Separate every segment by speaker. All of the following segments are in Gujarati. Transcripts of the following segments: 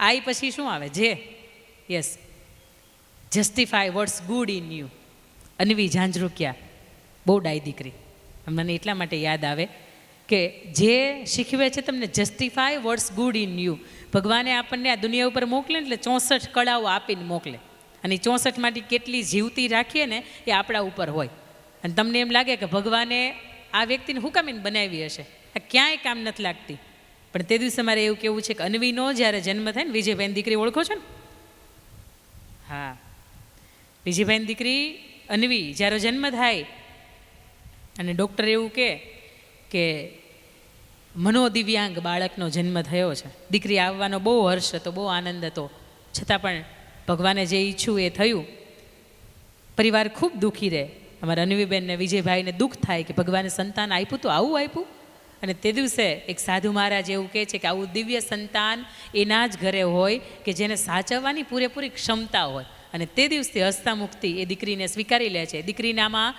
Speaker 1: આઈ પછી શું આવે? જે. Yes, justify what's good in you. Anvi Jhanjharukiya બહુ ડાય દીકરી. મને એટલા માટે યાદ આવે કે જે શીખવે છે તમને justify what's good in you. ભગવાને આપણને આ દુનિયા ઉપર મોકલે એટલે 64 કળાઓ આપીને મોકલે, અને 64 માંથી કેટલી જીવતી રાખીએ ને એ આપણા ઉપર હોય. અને તમને એમ લાગે કે ભગવાને આ વ્યક્તિને હું કામ એને બનાવી હશે, આ ક્યાંય કામ નથી લાગતી. પણ તે દિવસે મારે એવું કેવું છે કે અન્વીનો જ્યારે જન્મ થાય ને, વિજયભાઈની દીકરી ઓળખો છો ને? હા, વિજયભાઈની દીકરી અન્વી જ્યારે જન્મ થાય અને ડૉક્ટર એવું કે મનોદિવ્યાંગ બાળકનો જન્મ થયો છે. દીકરી આવવાનો બહુ હર્ષ હતો, બહુ આનંદ હતો. છતાં પણ ભગવાને જે ઈચ્છું એ થયું. પરિવાર ખૂબ દુઃખી રહે. અમારા અન્વીબેનને વિજયભાઈને દુઃખ થાય કે ભગવાને સંતાન આપ્યું તો આવું આપ્યું. અને તે દિવસે એક સાધુ મહારાજ એવું કહે છે કે આવું દિવ્ય સંતાન એના જ ઘરે હોય કે જેને સાચવવાની પૂરેપૂરી ક્ષમતા હોય. અને તે દિવસથી હસતા મુક્તિ એ દીકરીને સ્વીકારી લે છે. દીકરીનામાં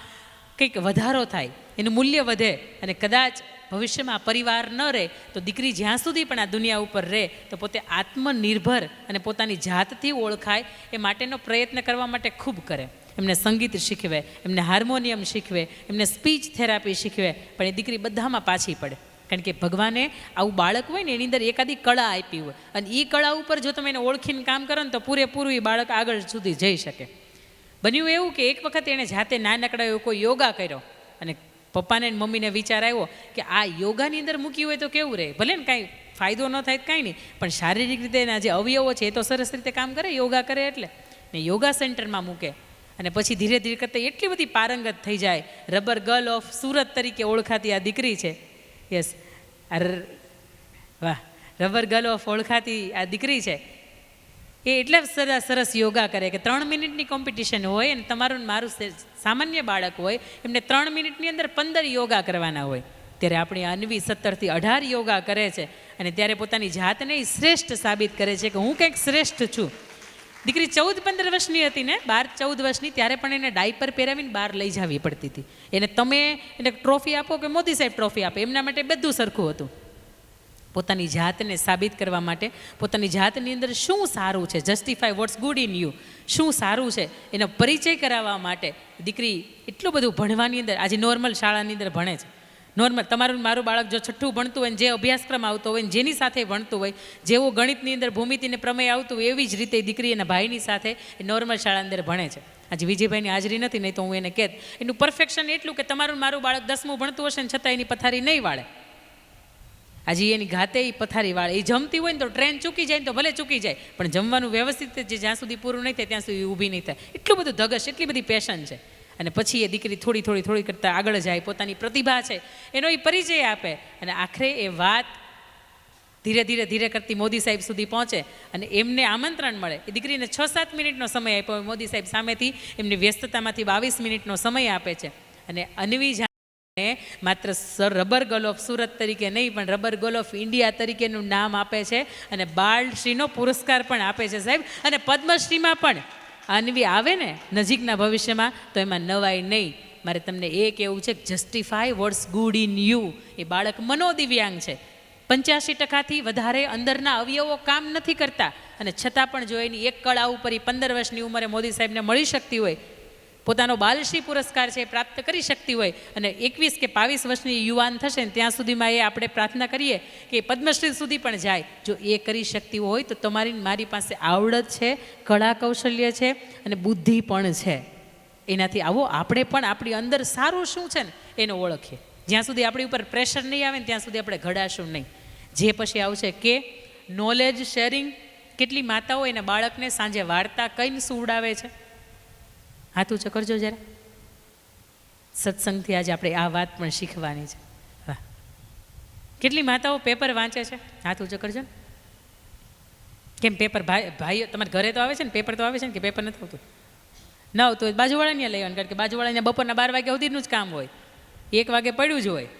Speaker 1: કંઈક વધારો થાય, એનું મૂલ્ય વધે. અને કદાચ ભવિષ્યમાં પરિવાર ન રહે તો દીકરી જ્યાં સુધી પણ આ દુનિયા ઉપર રહે તો પોતે આત્મનિર્ભર અને પોતાની જાતથી ઓળખાય એ માટેનો પ્રયત્ન કરવા માટે ખૂબ કરે. એમને સંગીત શીખવે, એમને હાર્મોનિયમ શીખવે, એમને સ્પીચ થેરાપી શીખવે. પણ એ દીકરી બધામાં પાછી પડે, કારણ કે ભગવાને આવું બાળક હોય ને એની અંદર એકાદી કળા આપી હોય, અને એ કળા ઉપર જો તમે એને ઓળખીને કામ કરો ને તો પૂરેપૂરું એ બાળક આગળ સુધી જઈ શકે. બન્યું એવું કે એક વખત એણે જાતે નાનકડા એવો કોઈ યોગા કર્યો, અને પપ્પાને મમ્મીને વિચાર આવ્યો કે આ યોગાની અંદર મૂક્યું હોય તો કેવું રહે. ભલે ને કાંઈ ફાયદો ન થાય કાંઈ નહીં, પણ શારીરિક રીતે એના જે અવયવો છે એ તો સરસ રીતે કામ કરે યોગા કરે એટલે. ને યોગા સેન્ટરમાં મૂકે, અને પછી ધીરે ધીરે કરતાં એટલી બધી પારંગત થઈ જાય. રબર ગર્લ ઓફ સુરત તરીકે ઓળખાતી આ દીકરી છે. યસ, વાહ, રબર ગર્લ ઓફ ઓળખાતી આ દીકરી છે. એ એટલા સરસ યોગા કરે કે 3 મિનિટની કોમ્પિટિશન હોય, અને તમારું મારું સામાન્ય બાળક હોય એમને 3 મિનિટની અંદર 15 યોગા કરવાના હોય. ત્યારે આપણી અન્વી 17 થી 18 યોગા કરે છે, અને ત્યારે પોતાની જાતને શ્રેષ્ઠ સાબિત કરે છે કે હું કંઈક શ્રેષ્ઠ છું. દીકરી 14-15 વર્ષની હતી ને, 12-14 વર્ષની, ત્યારે પણ એને ડાયપર પહેરાવીને બહાર લઈ જવી પડતી હતી. તમે એને ટ્રોફી આપો કે મોદી સાહેબ ટ્રોફી આપે, એમના માટે બધું સરખું હતું. પોતાની જાતને સાબિત કરવા માટે, પોતાની જાતની અંદર શું સારું છે, justify what's good in you, શું સારું છે એનો પરિચય કરાવવા માટે દીકરી એટલું બધું ભણવાની અંદર, આજે નોર્મલ શાળાની અંદર ભણે છે. નોર્મલ તમારું મારું બાળક જો 6ઠ્ઠું ભણતું હોય ને, જે અભ્યાસક્રમ આવતો હોય ને, જેની સાથે ભણતું હોય, જેવું ગણિતની અંદર ભૂમિતિને પ્રમેય આવતું હોય, એવી જ રીતે દીકરી એના ભાઈની સાથે એ નોર્મલ શાળાની અંદર ભણે છે. આજે વિજયભાઈની હાજરી નથી, નહીં તો હું એને કહેત એનું પરફેક્શન એટલું કે તમારું મારું બાળક 10મું ભણતું હશે ને છતાં એની પથારી નહીં વાળે. આજે એની ઘાતે એ પથારી વાળે. એ જમતી હોય ને તો ટ્રેન ચૂકી જાય ને તો ભલે ચૂકી જાય, પણ જમવાનું વ્યવસ્થિત જ્યાં સુધી પૂરું નહીં થાય ત્યાં સુધી ઊભી નહીં થાય. એટલું બધું ધગશ, એટલી બધી પેશન છે. અને પછી એ દીકરી થોડી કરતાં આગળ જાય, પોતાની પ્રતિભા છે એનો એ પરિચય આપે, અને આખરે એ વાત ધીરે કરતી મોદી સાહેબ સુધી પહોંચે, અને એમને આમંત્રણ મળે. એ દીકરીને 6-7 મિનિટનો સમય આપ્યો, મોદી સાહેબ સામેથી એમની વ્યસ્તતામાંથી 22 મિનિટનો સમય આપે છે. અને અન્વી માત્ર રબર ગર્લ ઓફ સુરત તરીકે નહીં, પણ રબર ગર્લ ઓફ ઇન્ડિયા તરીકેનું નામ આપે છે, અને બાળશ્રીનો પુરસ્કાર પણ આપે છે સાહેબ. અને પદ્મશ્રીમાં પણ અન્વી આવે ને નજીકના ભવિષ્યમાં તો એમાં નવાઈ નહીં. મારે તમને એ કહેવું છે કે justify what's good in you. એ બાળક મનોદિવ્યાંગ છે, 85% વધારે અંદરના અવયવો કામ નથી કરતા, અને છતાં પણ જો એની એક કળા ઉપર 15 વર્ષની ઉંમરે મોદી સાહેબને મળી શકતી હોય, પોતાનો બાલશ્રી પુરસ્કાર છે એ પ્રાપ્ત કરી શકતી હોય, અને 21 કે 22 વર્ષની યુવાન થશે ને ત્યાં સુધીમાં એ આપણે પ્રાર્થના કરીએ કે પદ્મશ્રી સુધી પણ જાય. જો એ કરી શકતી હોય તો તમારી મારી પાસે આવડત છે, કળા કૌશલ્ય છે, અને બુદ્ધિ પણ છે. એનાથી આવો આપણે પણ આપણી અંદર સારું શું છે ને એને ઓળખીએ. જ્યાં સુધી આપણી ઉપર પ્રેશર નહીં આવે ને ત્યાં સુધી આપણે ઘડાશું નહીં. જે પછી આવશે કે નોલેજ શેરિંગ. કેટલી માતાઓ એના બાળકને સાંજે વાર્તા કઈને સુવડાવે છે? હાથ ઊંચો કરજો જરા. સત્સંગથી આજે આપણે આ વાત પણ શીખવાની છે. વાહ, કેટલી માતાઓ પેપર વાંચે છે? હાથ ઊંચો કરજો ને. કેમ પેપર ભાઈઓ તમારા ઘરે તો આવે છે ને, પેપર તો આવે છે ને, કે પેપર નથી આવતું? ન આવતું હોય બાજુવાળાને લેવાનું, કારણ કે બાજુવાળાને બપોરના 12 વાગ્યા સુધીનું જ કામ હોય, 1 વાગે પડ્યું જ હોય.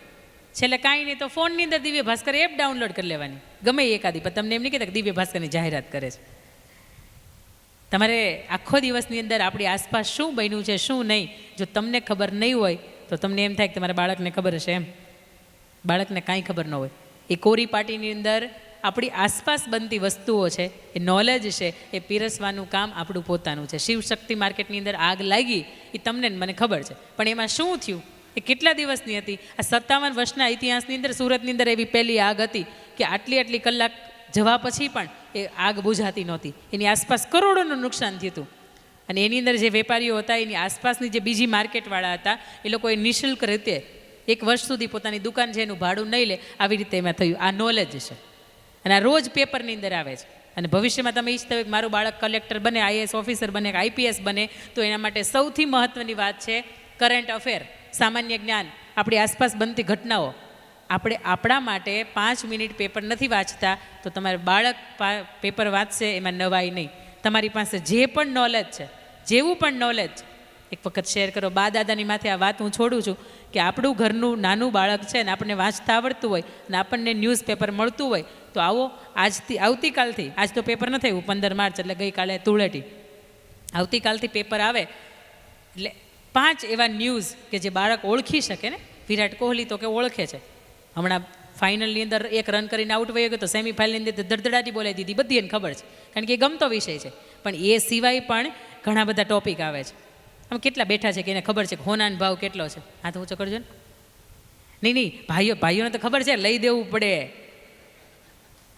Speaker 1: છેલ્લે કાંઈ નહીં તો ફોનની અંદર દિવ્ય ભાસ્કર એપ ડાઉનલોડ કરી લેવાની, ગમે એકાદી. પણ તમને એમ નહીં કહેતા કે દિવ્ય ભાસ્કરની જાહેરાત કરે છે. તમારે આખો દિવસની અંદર આપણી આસપાસ શું બન્યું છે શું નહીં, જો તમને ખબર નહીં હોય તો તમને એમ થાય કે તમારા બાળકને ખબર હશે. એમ બાળકને કાંઈ ખબર ન હોય. એ કોરી પાટીની અંદર આપણી આસપાસ બનતી વસ્તુઓ છે, એ નોલેજ છે, એ પીરસવાનું કામ આપણું પોતાનું છે. શિવશક્તિ માર્કેટની અંદર આગ લાગી એ તમને મને ખબર છે, પણ એમાં શું થયું એ કેટલા દિવસની હતી? આ 57 વર્ષના ઇતિહાસની અંદર સુરતની અંદર એવી પહેલી આગ હતી કે આટલી કલાક જવા પછી પણ એ આગ બુઝાતી નહોતી. એની આસપાસ કરોડોનું નુકસાન થયું હતું. અને એની અંદર જે વેપારીઓ હતા, એની આસપાસની જે બીજી માર્કેટવાળા હતા, એ લોકોએ નિઃશુલ્ક રીતે 1 વર્ષ સુધી પોતાની દુકાન છે એનું ભાડું નહીં લે, આવી રીતે એમાં થયું. આ નોલેજ છે અને આ રોજ પેપરની અંદર આવે છે. અને ભવિષ્યમાં તમે ઈચ્છતા હોય કે મારું બાળક કલેક્ટર બને, આઈએએસ ઓફિસર બને કે આઈપીએસ બને, તો એના માટે સૌથી મહત્ત્વની વાત છે કરંટ અફેર, સામાન્ય જ્ઞાન, આપણી આસપાસ બનતી ઘટનાઓ. આપણે આપણા માટે 5 મિનિટ પેપર નથી વાંચતા તો તમારું બાળક પેપર વાંચશે એમાં નવાઈ નહીં. તમારી પાસે જે પણ નોલેજ છે, જેવું પણ નોલેજ છે, એક વખત શેર કરો. બા દાદાની માથે આ વાત હું છોડું છું કે આપણું ઘરનું નાનું બાળક છે ને આપણને વાંચતા આવડતું હોય ને આપણને ન્યૂઝપેપર મળતું હોય તો આવો આવતીકાલથી, આજ તો પેપર નથી આવ્યું 15 માર્ચ એટલે ગઈકાલે ધૂળેટી, આવતીકાલથી પેપર આવે એટલે 5 એવા ન્યૂઝ કે જે બાળક ઓળખી શકે ને. વિરાટ કોહલી તો કે ઓળખે છે, હમણાં ફાઇનલની અંદર 1 રન કરીને આઉટ વહી ગયો તો સેમિફાઇનલની અંદર ધડધડાટી બોલાવી દીધી, બધી એને ખબર છે કારણ કે એ ગમતો વિષય છે. પણ એ સિવાય પણ ઘણા બધા ટોપિક આવે છે. આમ કેટલા બેઠા છે કે એને ખબર છે કે હોનાનો ભાવ કેટલો છે? હાથ ઊંચો કરજો ને. નહીં ભાઈઓને તો ખબર છે, લઈ દેવું પડે,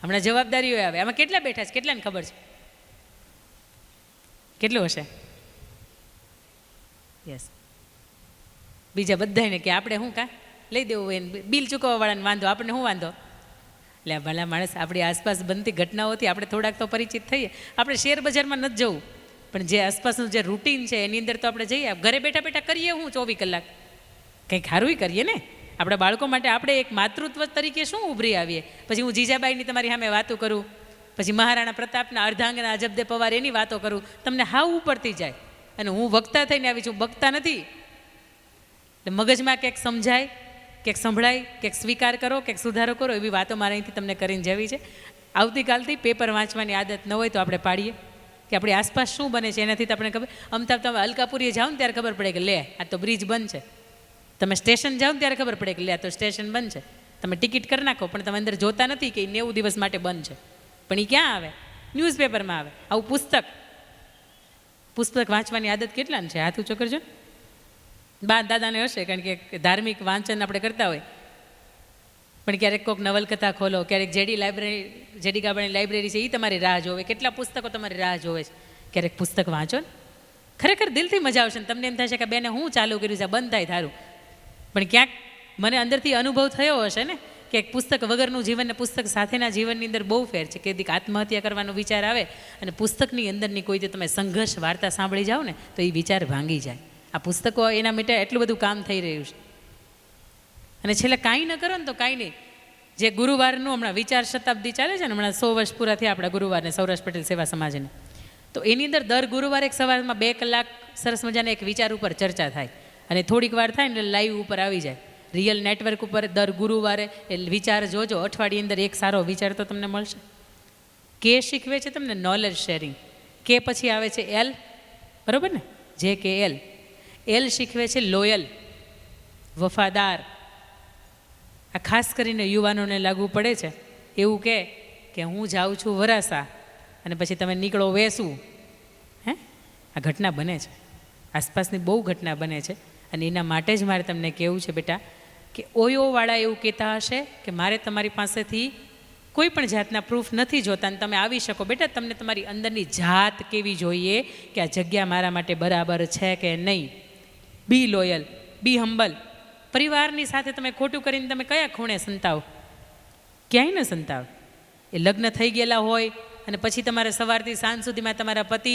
Speaker 1: હમણાં જવાબદારીઓ આવે. આમાં કેટલા બેઠા છે, કેટલાને ખબર છે? કેટલું હશે? યસ. બીજા બધાને કે આપણે શું લઈ દેવું હોય, બિલ ચૂકવવાવાળાને વાંધો, આપણને શું વાંધો? એટલે ભલા માણસ, આપણી આસપાસ બનતી ઘટનાઓથી આપણે થોડાક તો પરિચિત થઈએ. આપણે શેર બજારમાં નથી જવું, પણ જે આસપાસનું જે રૂટીન છે એની અંદર તો આપણે જઈએ. ઘરે બેઠા કરીએ હું 24 કલાક કંઈક સારું કરીએ ને. આપણા બાળકો માટે આપણે એક માતૃત્વ તરીકે શું ઉભરી આવીએ. પછી હું જીજાબાઈની તમારી સામે વાતો કરું, પછી મહારાણા પ્રતાપના અર્ધાંગના અજબદે પવાર એની વાતો કરું, તમને હાવ ઉપરથી જાય. અને હું વક્તા થઈને આવી છું, બકતા નથી. એટલે મગજમાં ક્યાંક સમજાય, ક્યાંક સંભળાય, ક્યાંક સ્વીકાર કરો, ક્યાંક સુધારો કરો, એવી વાતો મારા અહીંથી તમને કરીને જવી છે. આવતીકાલથી પેપર વાંચવાની આદત ન હોય તો આપણે પાડીએ કે આપણી આસપાસ શું બને છે એનાથી તો આપણે ખબર. અમથાબ તમે અલકાપુરીએ જાઓ ને ત્યારે ખબર પડે કે લે આ તો બ્રિજ બંધ છે. તમે સ્ટેશન જાઓ ને ત્યારે ખબર પડે કે લે આ તો સ્ટેશન બંધ છે. તમે ટિકિટ કરી નાખો પણ તમે અંદર જોતા નથી કે 90 દિવસ માટે બંધ છે. પણ એ ક્યાં આવે? ન્યૂઝપેપરમાં આવે. આવું પુસ્તક વાંચવાની આદત કેટલાને છે? હાથ ઊંચો કરજો. બા દાદાને હશે, કારણ કે ધાર્મિક વાંચન આપણે કરતા હોય. પણ ક્યારેક કોઈક નવલકથા ખોલો, ક્યારેક જેડી ગાબાની લાઇબ્રેરી છે એ તમારી રાહ જોવે, કેટલા પુસ્તકો તમારી રાહ જોવે છે. ક્યારેક પુસ્તક વાંચો ને, ખરેખર દિલથી મજા આવશે. ને તમને એમ થશે કે બેને હું ચાલુ કર્યું છે, બંધ થાય થારું. પણ ક્યાંક મને અંદરથી અનુભવ થયો હશે ને કે પુસ્તક વગરનું જીવન ને પુસ્તક સાથેના જીવનની અંદર બહુ ફેર છે. કે દીક આત્મહત્યા કરવાનો વિચાર આવે અને પુસ્તકની અંદરની કોઈ જે તમે સંઘર્ષ વાર્તા સાંભળી જાઓ ને તો એ વિચાર ભાંગી જાય. આ પુસ્તકો એના માટે એટલું બધું કામ થઈ રહ્યું છે. અને છેલ્લે કાંઈ ન કરો ને તો કાંઈ નહીં. જે ગુરુવારનું હમણાં વિચાર શતાબ્દી ચાલે છે ને, હમણાં 100 વર્ષ પૂરા થયા આપણા ગુરુવારને, સૌરાષ્ટ્ર પટેલ સેવા સમાજને. તો એની અંદર દર ગુરુવારે એક સવારમાં 2 કલાક સરસ મજાના એક વિચાર ઉપર ચર્ચા થાય. અને થોડીક વાર થાય ને એટલે લાઈવ ઉપર આવી જાય. રિયલ નેટવર્ક ઉપર દર ગુરુવારે એ વિચાર જોજો. અઠવાડિયે અંદર એક સારો વિચાર તો તમને મળશે. કે શીખવે છે તમને નોલેજ શેરિંગ. કે પછી આવે છે એલ, બરાબર ને? જે કે એલ. એલ શીખવે છે લોયલ, વફાદાર. આ ખાસ કરીને યુવાનોને લાગુ પડે છે. એવું કે હું જાઉં છું વરાસા અને પછી તમે નીકળો વેસું. આ ઘટના બને છે, આસપાસની બહુ ઘટના બને છે. અને એના માટે જ મારે તમને કહેવું છે બેટા કે ઓયોવાળા એવું કહેતા હશે કે મારે તમારી પાસેથી કોઈ પણ જાતના પ્રૂફ નથી જોતા ને તમે આવી શકો. બેટા તમને તમારી અંદરની જાત કેવી જોઈએ કે આ જગ્યા મારા માટે બરાબર છે કે નહીં. બી લોયલ, બી હમ્બલ. પરિવારની સાથે તમે ખોટું કરીને તમે કયા ખૂણે સંતાવ? ક્યાંય ન સંતાવ. એ લગ્ન થઈ ગયેલા હોય અને પછી તમારે સવારથી સાંજ સુધીમાં તમારા પતિ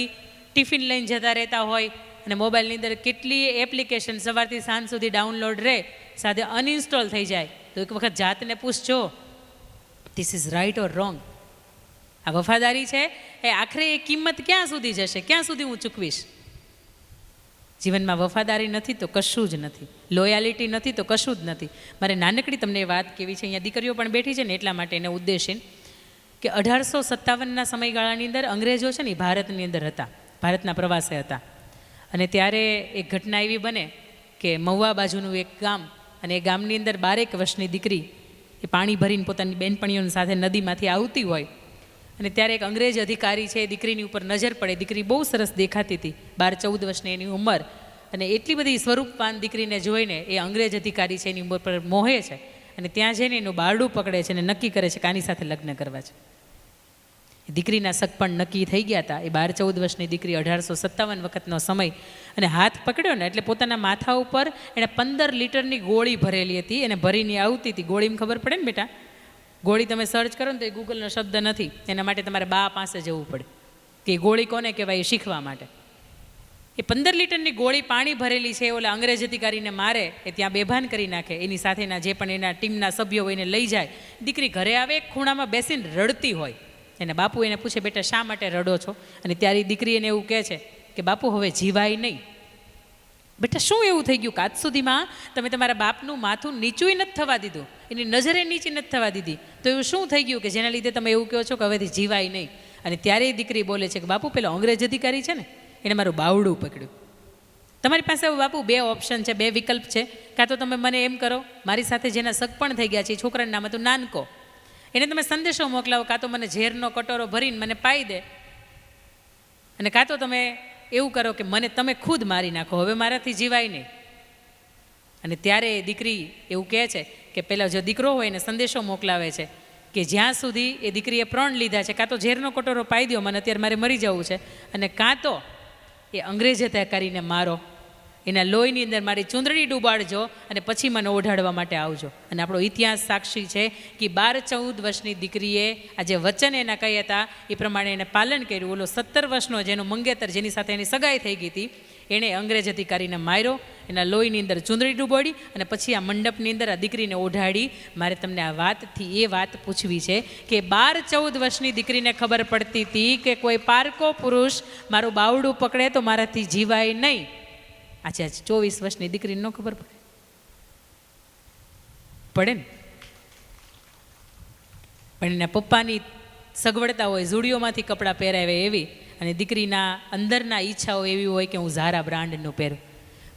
Speaker 1: ટિફિન લઈને જતા રહેતા હોય અને મોબાઈલની અંદર કેટલી એપ્લિકેશન સવારથી સાંજ સુધી ડાઉનલોડ રહે, સાથે અનઇન્સ્ટોલ થઈ જાય. તો એક વખત જાતને પૂછજો, this is right or wrong? આ વફાદારી છે એ આખરે એ કિંમત ક્યાં સુધી જશે? ક્યાં સુધી હું ચૂકવીશ? જીવનમાં વફાદારી નથી તો કશું જ નથી, લોયાલિટી નથી તો કશું જ નથી. મારે નાનકડી તમને વાત કેવી છે, અહીંયા દીકરીઓ પણ બેઠી છે ને એટલા માટે એને ઉદ્દેશીને કે 1857ના સમયગાળાની અંદર અંગ્રેજો છે ને ભારતની અંદર હતા, ભારતના પ્રવાસે હતા. અને ત્યારે એક ઘટના એવી બને કે મહુવા બાજુનું એક ગામ, અને એ ગામની અંદર 12 વર્ષની દીકરી એ પાણી ભરીને પોતાની બેનપણીઓ સાથે નદીમાંથી આવતી હોય અને ત્યારે એક અંગ્રેજ અધિકારી છે એ દીકરીની ઉપર નજર પડે. દીકરી બહુ સરસ દેખાતી હતી, 12-14 વર્ષની એની ઉંમર, અને એટલી બધી સ્વરૂપવાન દીકરીને જોઈને એ અંગ્રેજ અધિકારી છે એની ઉંમર પર મોહે છે અને ત્યાં જઈને એનું બારડું પકડે છે અને નક્કી કરે છે કે આની સાથે લગ્ન કરવા છે. દીકરીના સગપણ નક્કી થઈ ગયા હતા. એ 12-14 વર્ષની દીકરી, 1857 વખતનો સમય, અને હાથ પકડ્યો ને એટલે પોતાના માથા ઉપર એણે 15 લીટરની ગોળી ભરેલી હતી. એને ભરીને આવતી હતી. ગોળીમાં ખબર પડે ને બેટા, ગોળી તમે સર્ચ કરો ને તો એ ગૂગલનો શબ્દ નથી. એના માટે તમારે બા પાસે જવું પડે કે ગોળી કોને કહેવાય એ શીખવા માટે. એ 15 લીટરની ગોળી પાણી ભરેલી છે, ઓલા અંગ્રેજ અધિકારીને મારે, એ ત્યાં બેભાન કરી નાખે. એની સાથેના જે પણ એના ટીમના સભ્યો હોય એને લઈ જાય. દીકરી ઘરે આવે, એક ખૂણામાં બેસીને રડતી હોય. એને બાપુ એને પૂછે, બેટા શા માટે રડો છો? અને ત્યારે દીકરી એને એવું કહે છે કે બાપુ હવે જીવાય નહીં. બેટા શું એવું થઈ ગયું કે આજ સુધીમાં તમે તમારા બાપનું માથું નીચું નથી થવા દીધું, એની નજરે નીચી નથી થવા દીધી, તો એવું શું થઈ ગયું કે જેના લીધે તમે એવું કહો છો કે હવેથી જીવાય નહીં? અને ત્યારે દીકરી બોલે છે કે બાપુ પેલો અંગ્રેજ અધિકારી છે ને એને મારું બાવડું પકડ્યું. તમારી પાસે બાપુ 2 ઓપ્શન છે, 2 વિકલ્પ છે. કાં તો તમે મને એમ કરો, મારી સાથે જેના સગપણ થઈ ગયા છે એ છોકરાનું નામ હતું નાનકો, એને તમે સંદેશો મોકલાવો, કાં તો મને ઝેરનો કટોરો ભરીને મને પાઈ દે, અને કાં તો તમે એવું કરો કે મને તમે ખુદ મારી નાખો, હવે મારાથી જીવાય નહીં. અને ત્યારે એ દીકરી એવું કહે છે કે પેલા જો દીકરો હોય એને સંદેશો મોકલાવે છે કે જ્યાં સુધી એ દીકરીએ પ્રણ લીધા છે, કાં તો ઝેરનો કટોરો પાઈ દો મને, અત્યારે મારે મરી જવું છે, અને કાં તો એ અંગ્રેજ અધિકારીને મારો, એના લોહીની અંદર મારી ચૂંદડી ડૂબાડજો અને પછી મને ઓઢાડવા માટે આવજો. અને આપણો ઇતિહાસ સાક્ષી છે કે 12-14 વર્ષની દીકરીએ આ જે વચન એના કહ્યા હતા એ પ્રમાણે એને પાલન કર્યું. ઓલો 17 વર્ષનો જેનો મંગેતર, જેની સાથે એની સગાઈ થઈ ગઈ હતી, એણે અંગ્રેજ અધિકારીને માર્યો, એના લોહીની અંદર ચૂંદડી ડૂબાડી અને પછી આ મંડપની અંદર આ દીકરીને ઓઢાડી. મારે તમને આ વાતથી એ વાત પૂછવી છે કે 12-14 વર્ષની દીકરીને ખબર પડતી હતી કે કોઈ પારકો પુરુષ મારું બાવડું પકડે તો મારાથી જીવાય નહીં. આજે 24 વર્ષની દીકરીને ન ખબર પડે? પડે ને. પણ એના પપ્પાની સગવડતા હોય, ઝૂડીઓમાંથી કપડાં પહેરાવે એવી, અને દીકરીના અંદરના ઈચ્છાઓ એવી હોય કે હું ઝારા બ્રાન્ડનું પહેરું.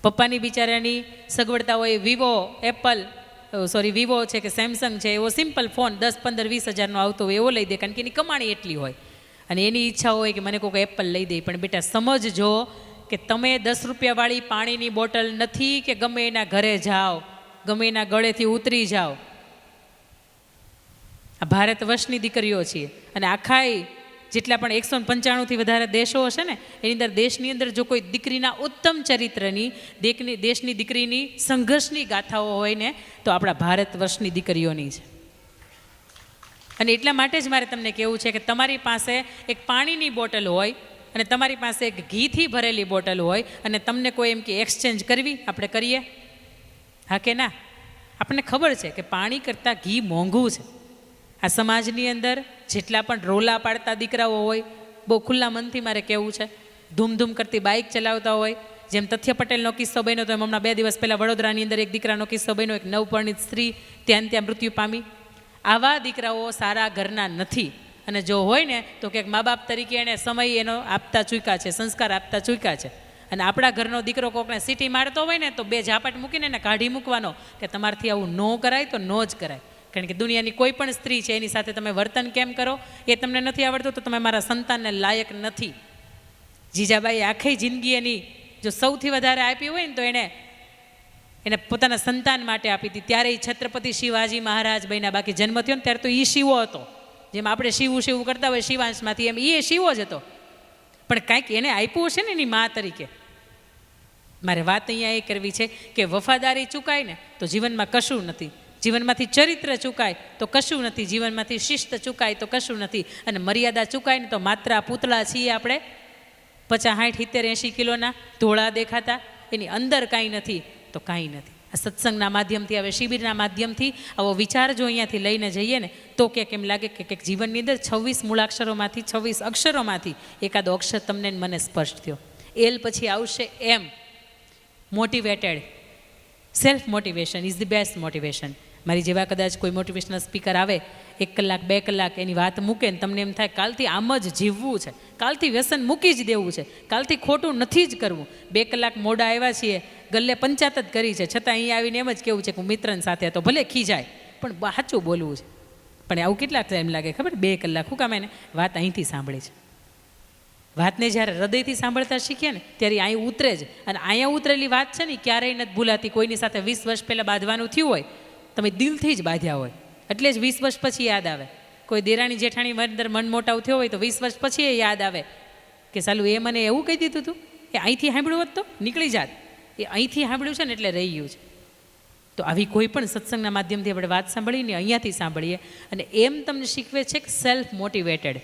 Speaker 1: પપ્પાની બિચારાની સગવડતા હોય, વિવો છે કે સેમસંગ છે, એવો સિમ્પલ ફોન 10, 15, 20 હજારનો આવતો હોય એવો લઈ દે, કારણ કે એની કમાણી એટલી હોય. અને એની ઈચ્છા હોય કે મને કોઈ એપલ લઈ દે. પણ બેટા સમજજો કે તમે 10 રૂપિયાવાળી પાણીની બોટલ નથી કે ગમે એના ઘરે જાઓ, ગમે એના ગળેથી ઉતરી જાઓ. આ ભારત વર્ષની દીકરીઓ છીએ, અને આખાય જેટલા પણ 195થી વધારે દેશો હશે ને એની અંદર, દેશની અંદર જો કોઈ દીકરીના ઉત્તમ ચરિત્રની, દેશની દીકરીની સંઘર્ષની ગાથાઓ હોય ને તો આપણા ભારત વર્ષની દીકરીઓની છે. અને એટલા માટે જ મારે તમને કહેવું છે કે તમારી પાસે એક પાણીની બોટલ હોય અને તમારી પાસે એક ઘીથી ભરેલી બોટલ હોય, અને તમને કોઈ એમ કે એક્સચેન્જ કરવી, આપણે કરીએ? હા કે ના? આપણને ખબર છે કે પાણી કરતાં ઘી મોંઘું છે. આ સમાજની અંદર જેટલા પણ રોલા પાડતા દીકરાઓ હોય, બહુ ખુલ્લા મનથી મારે કહેવું છે, ધૂમધૂમ કરતી બાઇક ચલાવતા હોય, જેમ તથ્ય પટેલનો કિસ્સો બન્યો તો એમ હમણાં 2 દિવસ પહેલાં વડોદરાની અંદર એક દીકરાનો કિસ્સો બન્યો, એક નવપરણિત સ્ત્રી ત્યાં મૃત્યુ પામી. આવા દીકરાઓ સારા ઘરના નથી. અને જો હોય ને તો ક્યાંક મા બાપ તરીકે એને સમય એનો આપતા ચૂક્યા છે, સંસ્કાર આપતા ચૂક્યા છે. અને આપણા ઘરનો દીકરો કોકને સીટી મારતો હોય ને તો 2 ઝાપટ મૂકીને એને કાઢી મૂકવાનો કે તમારથી આવું ન કરાય તો ન જ કરાય. કારણ કે દુનિયાની કોઈ પણ સ્ત્રી છે એની સાથે તમે વર્તન કેમ કરો એ તમને નથી આવડતું તો તમે મારા સંતાનને લાયક નથી. જીજાબાઈ આખી જિંદગી એની જો સૌથી વધારે આપી હોય ને તો એને પોતાના સંતાન માટે આપી હતી. ત્યારે એ છત્રપતિ શિવાજી મહારાજ બન્યા. બાકી જન્મ થયો ને ત્યારે તો એ શિવો હતો. જેમ આપણે શિવું કરતા હોય શિવાંશમાંથી, એમ એ શિવો જ હતો. પણ કાંઈક એને આપ્યું હશે ને એની મા તરીકે. મારે વાત અહીંયા એ કરવી છે કે વફાદારી ચૂકાય ને તો જીવનમાં કશું નથી, જીવનમાંથી ચરિત્ર ચૂકાય તો કશું નથી, જીવનમાંથી શિસ્ત ચૂકાય તો કશું નથી, અને મર્યાદા ચૂકાય ને તો માત્ર આ પૂતળા છીએ આપણે, 50, 60, 70, 80 કિલોના ધોળા દેખાતા, એની અંદર કાંઈ નથી તો કાંઈ નથી. આ સત્સંગના માધ્યમથી, હવે શિબિરના માધ્યમથી આવો વિચાર જો અહીંયાથી લઈને જઈએ ને તો ક્યાંક એમ લાગે કે કંઈક જીવનની અંદર 26 મૂળાક્ષરોમાંથી, 26 અક્ષરોમાંથી એકાદો અક્ષર તમને મને સ્પર્શ થયો. એલ પછી આવશે M. Motivated, self motivation is the best motivation. મારી જેવા કદાચ કોઈ મોટિવેશનલ સ્પીકર આવે 1 કલાક 2 કલાક એની વાત મૂકે ને તમને એમ થાય કાલથી આમ જ જીવવું છે, કાલથી વ્યસન મૂકી જ દેવું છે, કાલથી ખોટું નથી જ કરવું. 2 કલાક મોડા આવ્યા છીએ, ગલ્લે પંચાયત જ કરી છે, છતાં અહીંયા આવીને એમ જ કેવું છે કે હું મિત્રને સાથે હતો, ભલે ખીજાય પણ સાચું બોલવું છે. પણ આવું કેટલા ટાઈમ લાગે ખબર? 2 કલાક. શું કામ? એને વાત અહીંથી સાંભળી છે. વાતને જ્યારે હૃદયથી સાંભળતા શીખીએ ને ત્યારે અહીં ઉતરે જ. અને અહીંયા ઉતરેલી વાત છે ને ક્યારેય નથી ભૂલાતી. કોઈની સાથે 20 વર્ષ પહેલાં બાંધવાનું થયું હોય, તમે દિલથી જ બાંધ્યા હોય એટલે જ 20 વર્ષ પછી યાદ આવે. કોઈ દેરાણી જેઠાણી અંદર મન મોટાવ થયો હોય તો 20 વર્ષ પછી એ યાદ આવે કે સાલું એ મને એવું કહી દીધું હતું, એ અહીંથી સાંભળ્યું હોત તો નીકળી જાત. એ અહીંથી સાંભળ્યું છે ને એટલે રહી ગયું છે. તો આવી કોઈ પણ સત્સંગના માધ્યમથી આપણે વાત સાંભળીને અહીંયાથી સાંભળીએ. અને એમ તમને શીખવે છે કે સેલ્ફ મોટિવેટેડ.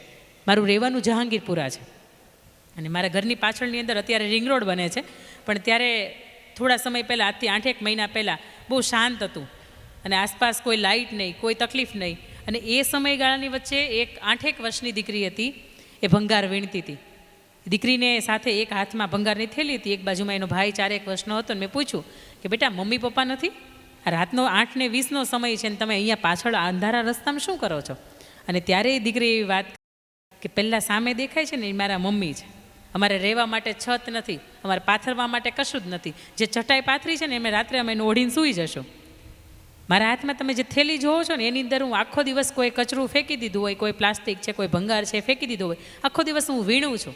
Speaker 1: મારું રહેવાનું જહાંગીરપુરા છે અને મારા ઘરની પાછળની અંદર અત્યારે રિંગ રોડ બને છે, પણ ત્યારે થોડા સમય પહેલાં, આજથી 8-1 મહિના પહેલાં બહુ શાંત હતું અને આસપાસ કોઈ લાઇટ નહીં, કોઈ તકલીફ નહીં. અને એ સમયગાળાની વચ્ચે એક 8-1 વર્ષની દીકરી હતી, એ ભંગાર વીણતી હતી. દીકરીને સાથે એક હાથમાં ભંગારની થેલી હતી, એક બાજુમાં એનો ભાઈ 4-1 વર્ષનો હતો. મેં પૂછ્યું કે બેટા મમ્મી પપ્પા નથી? રાતનો 8-20નો સમય છે ને તમે અહીંયા પાછળ અંધારા રસ્તામાં શું કરો છો? અને ત્યારે એ દીકરી એવી વાત કે પહેલાં સામે દેખાય છે ને એ મારા મમ્મી છે. અમારે રહેવા માટે છત નથી, અમારે પાથરવા માટે કશું જ નથી. જે ચટાઈ પાથરી છે ને એમ રાત્રે અમે એને ઓઢીને સૂઈ જશું. મારા હાથમાં તમે જે થેલી જોવો છો ને એની અંદર હું આખો દિવસ કોઈ કચરું ફેંકી દીધું હોય, કોઈ પ્લાસ્ટિક છે, કોઈ ભંગાર છે ફેંકી દીધું હોય, આખો દિવસ હું વીણું છું.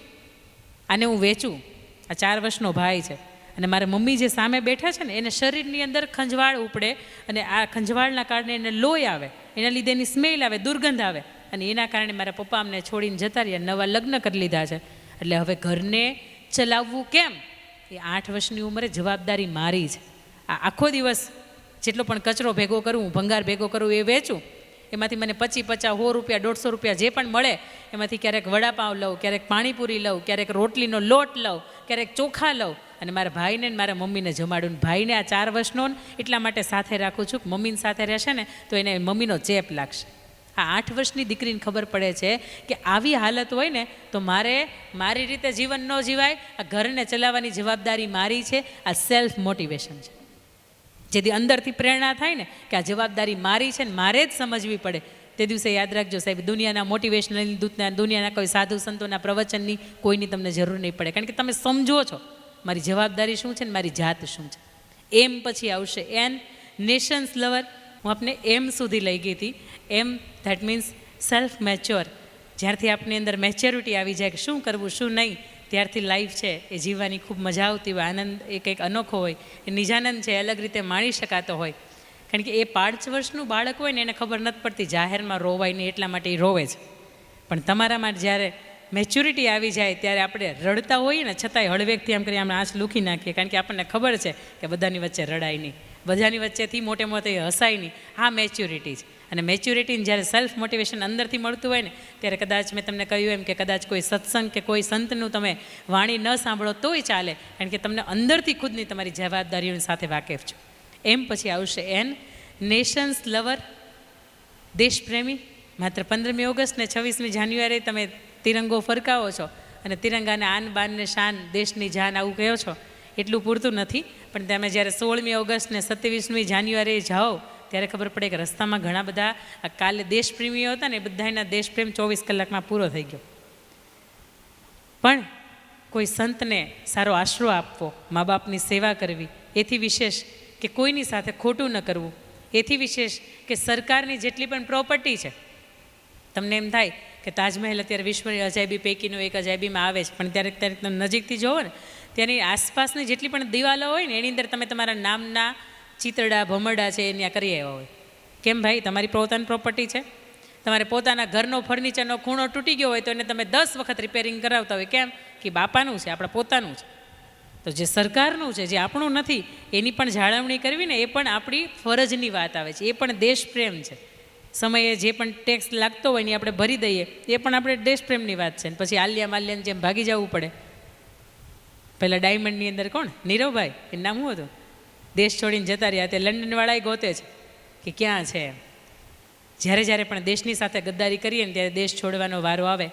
Speaker 1: આને હું વેચું. આ 4 વર્ષનો ભાઈ છે. અને મારા મમ્મી જે સામે બેઠા છે ને એને શરીરની અંદર ખંજવાળ ઉપડે અને આ ખંજવાળના કારણે એને લોહી આવે, એના લીધે એની સ્મેલ આવે, દુર્ગંધ આવે. અને એના કારણે મારા પપ્પા અમને છોડીને જતા રહ્યા, નવા લગ્ન કરી લીધા છે. એટલે હવે ઘરને ચલાવવું કેમ? એ 8 વર્ષની ઉંમરે જવાબદારી મારી છે. આ આખો દિવસ જેટલો પણ કચરો ભેગો કરું, ભંગાર ભેગો કરું, એ વેચું. એમાંથી મને 25, 50, 100 રૂપિયા, 150 રૂપિયા જે પણ મળે એમાંથી ક્યારેક વડાપાઉં લઉં, ક્યારેક પાણીપુરી લઉં, ક્યારેક રોટલીનો લોટ લઉં, ક્યારેક ચોખા લઉં અને મારા ભાઈને ને મારા મમ્મીને જમાડું. ભાઈને આ 4 વર્ષનો એટલા માટે સાથે રાખું છું કે મમ્મીની સાથે રહેશે ને તો એને મમ્મીનો ચેપ લાગશે. આ 8 વર્ષની દીકરીને ખબર પડે છે કે આવી હાલત હોય ને તો મારે મારી રીતે જીવન ન જીવાય, આ ઘરને ચલાવવાની જવાબદારી મારી છે. આ સેલ્ફ મોટિવેશન છે. જેથી અંદરથી પ્રેરણા થાય ને કે આ જવાબદારી મારી છે ને મારે જ સમજવી પડે. તે દિવસે યાદ રાખજો સાહેબ, દુનિયાના મોટિવેશનલ દૂતના, દુનિયાના કોઈ સાધુ સંતોના પ્રવચનની કોઈની તમને જરૂર નહીં પડે. કારણ કે તમે સમજો છો મારી જવાબદારી શું છે ને મારી જાત શું છે. એમ પછી આવશે એન, નેશન્સ લવર. હું આપને એમ સુધી લઈ ગઈ હતી. એમ ધેટ મીન્સ સેલ્ફ મેચ્યોર. જ્યારથી આપની અંદર મેચ્યોરિટી આવી જાય કે શું કરવું શું નહીં, ત્યારથી લાઈફ છે એ જીવવાની ખૂબ મજા આવતી હોય, આનંદ એ કંઈક અનોખો હોય, એ નિજાનંદ છે અલગ રીતે માણી શકાતો હોય. કારણ કે એ 5 વર્ષનું બાળક હોય ને એને ખબર નથી પડતી જાહેરમાં રોવાય નહીં, એટલા માટે એ રોવે છે. પણ તમારામાં જ્યારે મેચ્યોરિટી આવી જાય ત્યારે આપણે રડતા હોઈએ ને છતાંય હળવેકથી આમ કરી આમ આંચ લૂકી નાખીએ. કારણ કે આપણને ખબર છે કે બધાની વચ્ચે રડાય નહીં, બધાની વચ્ચેથી મોટે મોટે હસાય નહીં. આ મેચ્યોરિટી છે. અને મેચ્યોરિટીને જ્યારે સેલ્ફ મોટિવેશન અંદરથી મળતું હોય ને ત્યારે કદાચ મેં તમને કહ્યું એમ કે કદાચ કોઈ સત્સંગ કે કોઈ સંતનું તમે વાણી ન સાંભળો તોય ચાલે. કારણ કે તમને અંદરથી ખુદની તમારી જવાબદારીઓની સાથે વાકેફ છો. એમ પછી આવશે એન, નેશન્સ લવર. દેશપ્રેમી. માત્ર 15મી ઓગસ્ટ ને 26મી જાન્યુઆરી તમે તિરંગો ફરકાવો છો અને તિરંગાને આન બાન ને શાન, દેશની જાન આવું કહો છો, એટલું પૂરતું નથી. પણ તમે જ્યારે 16મી ઓગસ્ટ ને 27મી જાન્યુઆરી જાઓ ત્યારે ખબર પડે કે રસ્તામાં ઘણા બધા કાલે દેશપ્રેમીઓ હતા ને એ બધાના દેશપ્રેમ 24 કલાકમાં પૂરો થઈ ગયો. પણ કોઈ સંતને સારો આશરો આપવો, મા બાપની સેવા કરવી, એથી વિશેષ કે કોઈની સાથે ખોટું ન કરવું, એથી વિશેષ કે સરકારની જેટલી પણ પ્રોપર્ટી છે, તમને એમ થાય કે તાજમહેલ અત્યારે વિશ્વની અજાયબી પૈકીનો એક અજાયબીમાં આવે છે, પણ ત્યારે તમે નજીકથી જોવો ને ત્યાંની આસપાસની જેટલી પણ દિવાલો હોય ને એની અંદર તમે તમારા નામના ચિતરડા ભમરડા છે એને કરી આવ્યા હોય. કેમ ભાઈ? તમારી પોતાની પ્રોપર્ટી છે. તમારે પોતાના ઘરનો ફર્નિચરનો ખૂણો તૂટી ગયો હોય તો એને તમે 10 વખત રિપેરિંગ કરાવતા હોય. કેમ? કે બાપાનું છે, આપણા પોતાનું છે. તો જે સરકારનું છે, જે આપણું નથી, એની પણ જાળવણી કરવી ને એ પણ આપણી ફરજની વાત આવે છે. એ પણ દેશપ્રેમ છે. સમયે જે પણ ટેક્સ લાગતો હોય ને આપણે ભરી દઈએ, એ પણ આપણે દેશપ્રેમની વાત છે. પછી આલિયા માલ્યાને જેમ ભાગી જવું પડે. પહેલાં ડાયમંડની અંદર કોણ? નીરવભાઈ, એ નામ શું હતું? દેશ છોડીને જતા રહ્યા. તે લંડનવાળાએ ગોતે છે કે ક્યાં છે. જ્યારે જ્યારે પણ દેશની સાથે ગદ્દારી કરીએ ને ત્યારે દેશ છોડવાનો વારો આવે.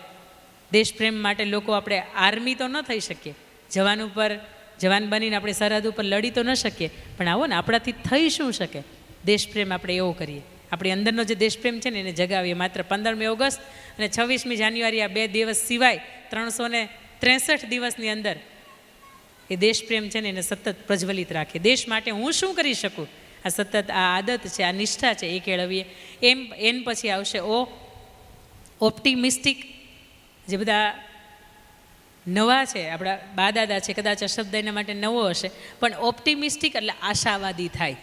Speaker 1: દેશપ્રેમ માટે લોકો આપણે આર્મી તો ન થઈ શકીએ, જવાન બનીને આપણે સરહદ ઉપર લડી તો ન શકીએ, પણ આવો ને આપણાથી થઈ શું શકે? દેશપ્રેમ આપણે એવો કરીએ. આપણી અંદરનો જે દેશપ્રેમ છે ને એને જગાવીએ. માત્ર 15મી ઓગસ્ટ અને 26મી જાન્યુઆરી આ 2 દિવસ સિવાય 363 દિવસની અંદર એ દેશપ્રેમ છે ને એને સતત પ્રજ્વલિત રાખે. દેશ માટે હું શું કરી શકું? આ સતત આ આદત છે, આ નિષ્ઠા છે એ કેળવીએ. એન પછી આવશે ઓપ્ટિમિસ્ટિક. જે બધા નવા છે, આપણા બા દાદા છે, કદાચ આ શબ્દ એના માટે નવો હશે, પણ ઓપ્ટિમિસ્ટિક એટલે આશાવાદી થાય.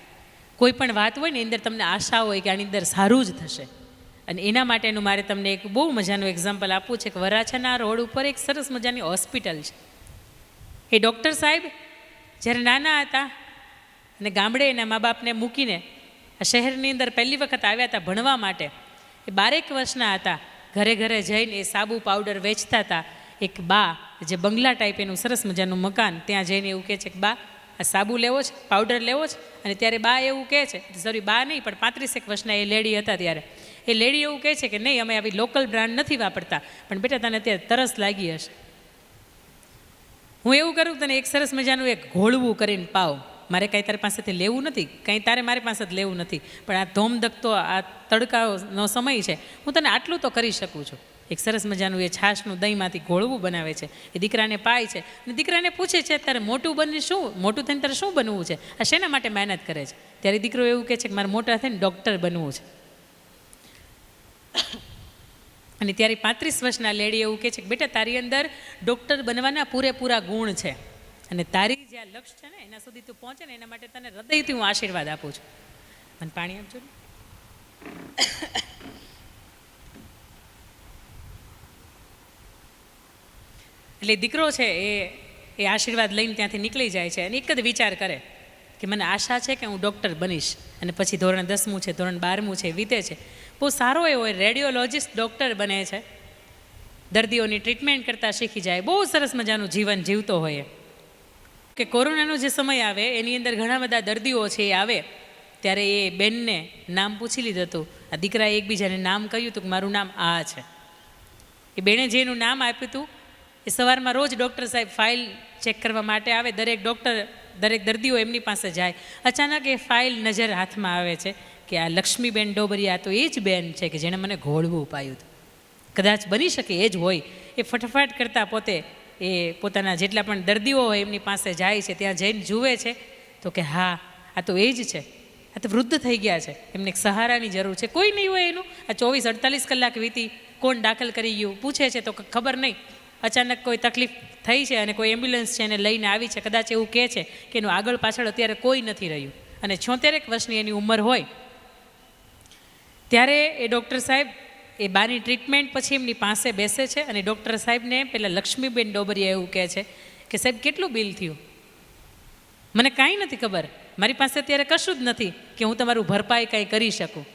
Speaker 1: કોઈ પણ વાત હોય ને અંદર તમને આશા હોય કે આની અંદર સારું જ થશે. અને એના માટેનું મારે તમને એક બહુ મજાનું એક્ઝામ્પલ આપવું છે કે વરાછાના રોડ ઉપર એક સરસ મજાની હોસ્પિટલ છે. એ ડૉક્ટર સાહેબ જ્યારે નાના હતા અને ગામડે એના મા બાપને મૂકીને આ શહેરની અંદર પહેલી વખત આવ્યા હતા ભણવા માટે. એ 12 વર્ષના હતા. ઘરે ઘરે જઈને એ સાબુ પાવડર વેચતા હતા. એક બા, જે બંગલા ટાઈપ એનું સરસ મજાનું મકાન, ત્યાં જઈને એવું કહે છે કે બા આ સાબુ લેવો છે, પાવડર લેવો છે. અને ત્યારે બા એવું કહે છે, સોરી બા નહીં પણ 35 વર્ષના એ લેડી હતા ત્યારે, એ લેડી એવું કહે છે કે નહીં અમે આવી લોકલ બ્રાન્ડ નથી વાપરતા, પણ બેટા તને અત્યારે તરસ લાગી હશે, હું એવું કરું તને એક સરસ મજાનું એક ઘોળવું કરીને પાવ. મારે કાંઈ તારી પાસેથી લેવું નથી, કાંઈ તારે મારી પાસે જ લેવું નથી, પણ આ ધોમધકતો આ તડકાનો સમય છે, હું તને આટલું તો કરી શકું છું. એક સરસ મજાનું એ છાશનું દહીંમાંથી ઘોળવું બનાવે છે, એ દીકરાને પાય છે. અને દીકરાને પૂછે છે તારે મોટું થઈને તારે શું બનવું છે, આ શેના માટે મહેનત કરે છે? ત્યારે દીકરો એવું કહે છે કે મારે મોટા થઈને ડૉક્ટર બનવું છે. અને ત્યારે 35 વર્ષના લેડી એવું કહે છે કે બેટા તારી અંદર ડૉક્ટર બનવાના પૂરેપૂરા ગુણ છે, અને તારી જે આ લક્ષ્ય છે ને એના સુધી તું પહોંચે ને એના માટે તને હૃદયથી હું આશીર્વાદ આપું છું. મને પાણી આપજો ને. એટલે દીકરો છે એ આશીર્વાદ લઈને ત્યાંથી નીકળી જાય છે અને એક જ વિચાર કરે કે મને આશા છે કે હું ડૉક્ટર બનીશ. અને પછી ધોરણ 10મું છે, ધોરણ 12મું છે, વીતે છે. બહુ સારો એવો રેડિયોલોજિસ્ટ ડૉક્ટર બને છે, દર્દીઓની ટ્રીટમેન્ટ કરતાં શીખી જાય, બહુ સરસ મજાનું જીવન જીવતો હોય. કે કોરોનાનો જે સમય આવે એની અંદર ઘણા બધા દર્દીઓ છે એ આવે, ત્યારે એ બેનને નામ પૂછી લીધું હતું. આ દીકરાએ એકબીજાને નામ કહ્યું હતું કે મારું નામ આ છે. એ બેને જેનું નામ આપ્યું હતું એ સવારમાં રોજ ડૉક્ટર સાહેબ ફાઇલ ચેક કરવા માટે આવે. દરેક દર્દીઓ એમની પાસે જાય. અચાનક એ ફાઇલ નજર હાથમાં આવે છે કે આ લક્ષ્મીબેન ડોબરિયા તો એ જ બેન છે કે જેણે મને ઘોળવું પાયું હતું. કદાચ બની શકે એ જ હોય. એ ફટાફટ કરતાં પોતે એ પોતાના જેટલા પણ દર્દીઓ હોય એમની પાસે જાય છે. ત્યાં જઈને જુએ છે તો કે હા આ તો એ જ છે. આ તો વૃદ્ધ થઈ ગયા છે, એમને એક સહારાની જરૂર છે. કોઈ નહીં હોય એનું. આ 24-48 કલાક વીતી, કોણ દાખલ કરી ગયું પૂછે છે તો ખબર નહીં. અચાનક કોઈ તકલીફ થઈ છે અને કોઈ એમ્બ્યુલન્સ છે એને લઈને આવી છે. કદાચ એવું કહે છે કે એનું આગળ પાછળ અત્યારે કોઈ નથી રહ્યું, અને 76 વર્ષની એની ઉંમર હોય. ત્યારે એ ડૉક્ટર સાહેબ એ બાની ટ્રીટમેન્ટ પછી એમની પાસે બેસે છે અને ડૉક્ટર સાહેબને પેલા લક્ષ્મીબેન ડોબરિયા એવું કહે છે કે સાહેબ કેટલું બિલ થયું? મને કાંઈ નથી ખબર, મારી પાસે અત્યારે કશું જ નથી કે હું તમારું ભરપાઈ કાંઈ કરી શકું,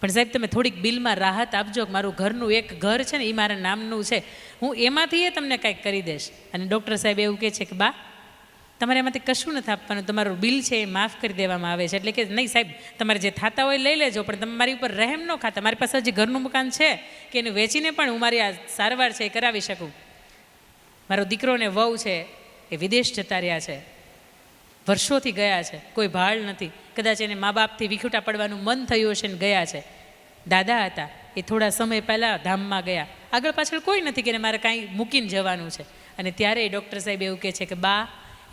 Speaker 1: પણ સાહેબ તમે થોડીક બિલમાં રાહત આપજો. મારું ઘરનું એક ઘર છે ને એ મારા નામનું છે, હું એમાંથી તમને કાંઈક કરી દઈશ. અને ડૉક્ટર સાહેબ એવું કહે છે કે બા તમારે એમાંથી કશું નથી આપવાનું, તમારું બિલ છે એ માફ કરી દેવામાં આવે છે. એટલે કે નહીં સાહેબ તમારે જે થતા હોય લઈ લેજો, પણ તમે મારી ઉપર રહેમ ન ખાતા. મારી પાસે હજી ઘરનું મકાન છે કે એને વેચીને પણ હું મારી આ સારવાર છે એ કરાવી શકું. મારો દીકરો ને વહુ છે એ વિદેશ જતા રહ્યા છે, વર્ષોથી ગયા છે, કોઈ ભાળ નથી. કદાચ એને મા બાપથી વિખૂટા પડવાનું મન થયું હશે ને ગયા છે. દાદા હતા એ થોડા સમય પહેલાં ધામમાં ગયા, આગળ પાછળ કોઈ નથી કે એને મારે કાંઈ મૂકીને જવાનું છે. અને ત્યારે ડૉક્ટર સાહેબ એવું કહે છે કે બા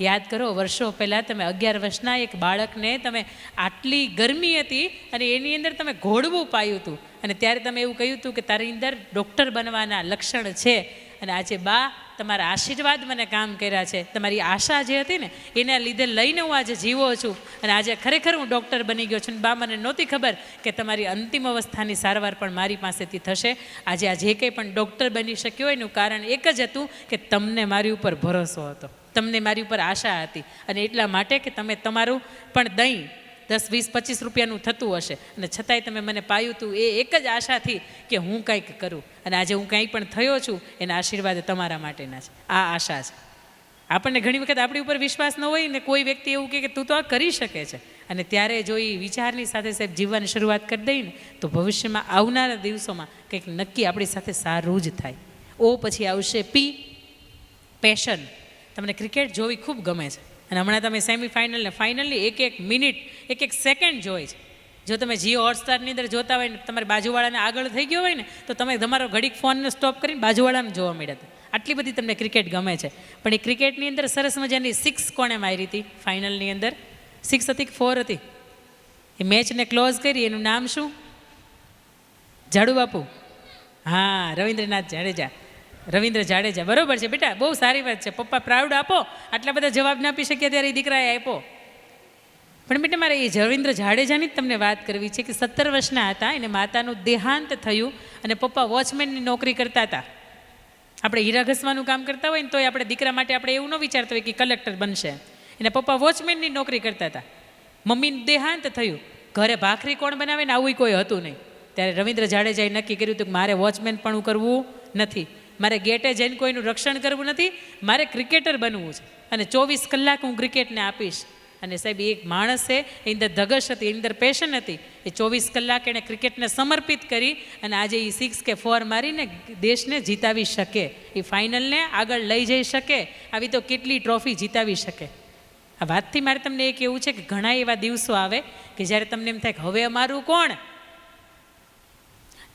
Speaker 1: યાદ કરો વર્ષો પહેલાં તમે 11 વર્ષના એક બાળકને તમે આટલી ગરમી હતી અને એની અંદર તમે ઘોળવું પાયું હતું, અને ત્યારે તમે એવું કહ્યું હતું કે તારી અંદર ડૉક્ટર બનવાના લક્ષણ છે. અને આજે બા તમારા આશીર્વાદ મને કામ કર્યા છે. તમારી આશા જે હતી ને એના લીધે લઈને હું આજે જીવો છું, અને આજે ખરેખર હું ડૉક્ટર બની ગયો છું. બા મને નહોતી ખબર કે તમારી અંતિમ અવસ્થાની સારવાર પણ મારી પાસેથી થશે. આજે આ જે કંઈ પણ ડૉક્ટર બની શક્યો હોય એનું કારણ એક જ હતું કે તમને મારી ઉપર ભરોસો હતો, તમને મારી ઉપર આશા હતી. અને એટલા માટે કે તમે તમારું પણ દહીં 10, 20, 25 રૂપિયાનું થતું હશે અને છતાંય તમે મને પાયું હતું એ એક જ આશાથી કે હું કંઈક કરું. અને આજે હું કંઈ પણ થયો છું એના આશીર્વાદ તમારા માટેના છે. આ આશા છે. આપણને ઘણી વખત આપણી ઉપર વિશ્વાસ ન હોય ને કોઈ વ્યક્તિ એવું કહે કે તું તો આ કરી શકે છે, અને ત્યારે જો એ વિચારની સાથે સાહેબ જીવવાની શરૂઆત કરી દઈએ ને તો ભવિષ્યમાં આવનારા દિવસોમાં કંઈક નક્કી આપણી સાથે સારું જ થાય. પછી આવશે પી, પેશન. તમને ક્રિકેટ જોવી ખૂબ ગમે છે, અને હમણાં તમે સેમિફાઇનલ ને ફાઇનલની એક મિનિટ, એક સેકન્ડ જોઈ છે. જો તમે જીઓ હોટસ્ટારની અંદર જોતા હોય ને તમારી બાજુવાળાને આગળ થઈ ગયો હોય ને તો તમે તમારો ઘડીક ફોનને સ્ટોપ કરીને બાજુવાળાને જોવા મળ્યા. આટલી બધી તમને ક્રિકેટ ગમે છે. પણ એ ક્રિકેટની અંદર સરસ મજાની 6 કોણે મારી હતી ફાઇનલની અંદર? 6 હતી કે 4 હતી? એ મેચને ક્લોઝ કરી, એનું નામ શું? ઝાડુ બાપુ. હા, રવિન્દ્રનાથ જાડેજા. રવિન્દ્ર જાડેજા, બરોબર છે બેટા, બહુ સારી વાત છે. પપ્પા પ્રાઉડ આપો, આટલા બધા જવાબ ના આપી શક્યા ત્યારે એ દીકરાએ આપ્યો. પણ બેટા મારે એ રવિન્દ્ર જાડેજાની જ તમને વાત કરવી છે કે 17 વર્ષના હતા, એને માતાનું દેહાંત થયું અને પપ્પા વોચમેનની નોકરી કરતા હતા. આપણે હીરા ઘસવાનું કામ કરતા હોય ને તોય આપણે દીકરા માટે આપણે એવું ન વિચારતા હોય કે કલેક્ટર બનશે. એના પપ્પા વોચમેનની નોકરી કરતા હતા. મમ્મીનું દેહાંત થયું, ઘરે ભાખરી કોણ બનાવે ને આવું કોઈ હતું નહીં. ત્યારે રવિન્દ્ર જાડેજાએ નક્કી કર્યું હતું કે મારે વોચમેન પણ કરવું નથી, મારે ગેટે જઈને કોઈનું રક્ષણ કરવું નથી, મારે ક્રિકેટર બનવું છે અને 24 કલાક હું ક્રિકેટને આપીશ. અને સાહેબ એક માણસ છે, એની અંદર ધગશ હતી, એની અંદર પેશન હતી, એ 24 કલાક એણે ક્રિકેટને સમર્પિત કરી અને આજે એ 6 કે 4 મારીને દેશને જીતાવી શકે, એ ફાઇનલને આગળ લઈ જઈ શકે, આવી તો કેટલી ટ્રોફી જીતાવી શકે. આ વાતથી મારે તમને એ કહેવું છે કે ઘણા એવા દિવસો આવે કે જ્યારે તમને એમ થાય કે હવે અમારું કોણ.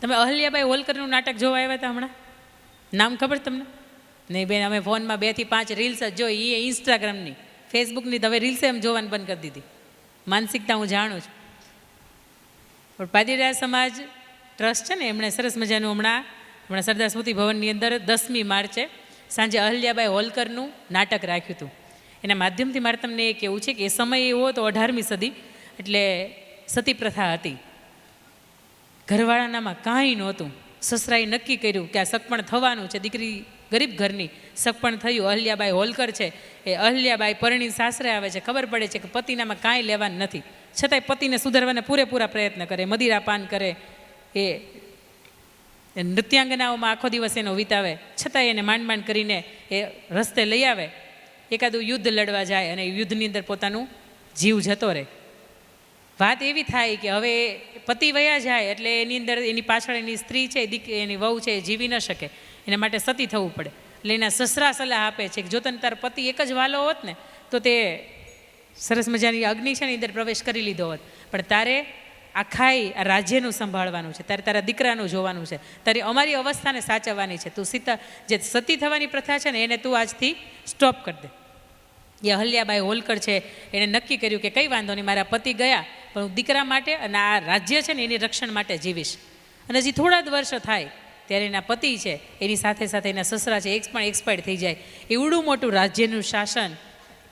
Speaker 1: તમે અહલ્યાબાઈ હોલકરનું નાટક જોવા આવ્યા હતા હમણાં? નામ ખબર તમને? નહીં બેન, અમે ફોનમાં 2 થી 5 રીલ્સ જ જોઈ, એ ઇન્સ્ટાગ્રામની, ફેસબુકની હવે રીલ્સ એમ જોવાનું બંધ કરી દીધી. માનસિકતા હું જાણું છું. પણ પાદીરા સમાજ ટ્રસ્ટ છે ને, એમણે સરસ મજાનું હમણાં સરદાર સ્મૃતિ ભવનની અંદર 10મી માર્ચે સાંજે અહલ્યાબાઈ હોલકરનું નાટક રાખ્યું હતું. એના માધ્યમથી મારે તમને એ કહેવું છે કે એ સમય એવો તો 18મી સદી, એટલે સતી પ્રથા હતી. ઘરવાળાનામાં કાંઈ નહોતું. સસરાએ નક્કી કર્યું કે આ સગપણ થવાનું છે, દીકરી ગરીબ ઘરની સગપણ થયું. અહલ્યાબાઈ હોલકર છે, એ અહલ્યાબાઈ પરણી સાસરે આવે છે, ખબર પડે છે કે પતિનામાં કાંઈ લેવાનું નથી, છતાંય પતિને સુધારવાના પૂરેપૂરા પ્રયત્ન કરે, મદિરાપાન કરે, એ નૃત્યાંગનાઓમાં આખો દિવસ એનો વિતાવે, છતાંય એને માંડ કરીને એ રસ્તે લઈ આવે. એકાદું યુદ્ધ લડવા જાય અને યુદ્ધની અંદર પોતાનું જીવ જતો રહે. વાત એવી થાય કે હવે પતિ વયા જાય એટલે એની અંદર એની પાછળ એની સ્ત્રી છે, એની વહુ છે, એ જીવી ન શકે, એના માટે સતી થવું પડે. એટલે એના સસરા સલાહ આપે છે કે જો તને તાર પતિ એક જ વાલો હોત ને તો તે સરસ મજાની અગ્નિ છે ને અંદર પ્રવેશ કરી લીધો હોત, પણ તારે આખાય આ રાજ્યનું સંભાળવાનું છે, તારે તારા દીકરાનું જોવાનું છે, તારી અમારી અવસ્થાને સાચવવાની છે. તું જે સતી થવાની પ્રથા છે ને એને તું આજથી સ્ટોપ કરી દે. એ અહલ્યાબાઈ હોલકર છે, એણે નક્કી કર્યું કે કંઈ વાંધો નહીં, મારા પતિ ગયા પણ હું દીકરા માટે અને આ રાજ્ય છે ને એની રક્ષણ માટે જીવીશ. અને હજી થોડા જ વર્ષો થાય ત્યારે એના પતિ છે, એની સાથે સાથે એના સસરા છે, એક પણ એક્સપાયર થઈ જાય. એવડું મોટું રાજ્યનું શાસન,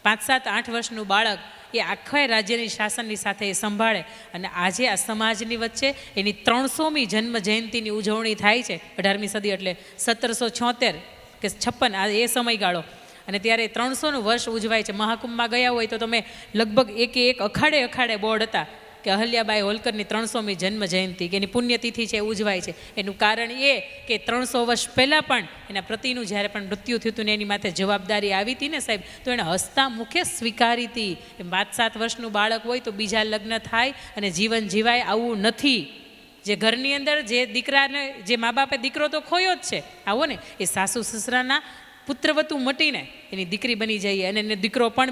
Speaker 1: 5, 7, 8 વર્ષનું બાળક એ આખા રાજ્યની શાસનની સાથે એ સંભાળે. અને આજે આ સમાજની વચ્ચે એની 300મી જન્મ જયંતિની ઉજવણી થાય છે. 18મી સદી એટલે 1776 કે 56 આ એ સમયગાળો. અને ત્યારે 300નું વર્ષ ઉજવાય છે. મહાકુંભમાં ગયા હોય તો તમે લગભગ એક અખાડે બોર્ડ હતા કે અહલ્યાબાઈ હોલકરની 300મી જન્મ જયંતિ કે એની પુણ્યતિથિ છે ઉજવાય છે. એનું કારણ એ કે 300 વર્ષ પહેલાં પણ એના પતિનું જ્યારે પણ મૃત્યુ થયું હતું ને એની માથે જવાબદારી આવી હતી ને સાહેબ, તો એને હસતા મુખે સ્વીકારી હતી. 5-7 વર્ષનું બાળક હોય તો બીજા લગ્ન થાય અને જીવન જીવાય આવું નથી. જે ઘરની અંદર જે દીકરાને જે મા બાપે દીકરો તો ખોયો જ છે, આવો ને એ સાસુ સસરાના પુત્રવતુ મટીને એની દીકરી બની જઈએ અને એને દીકરો પણ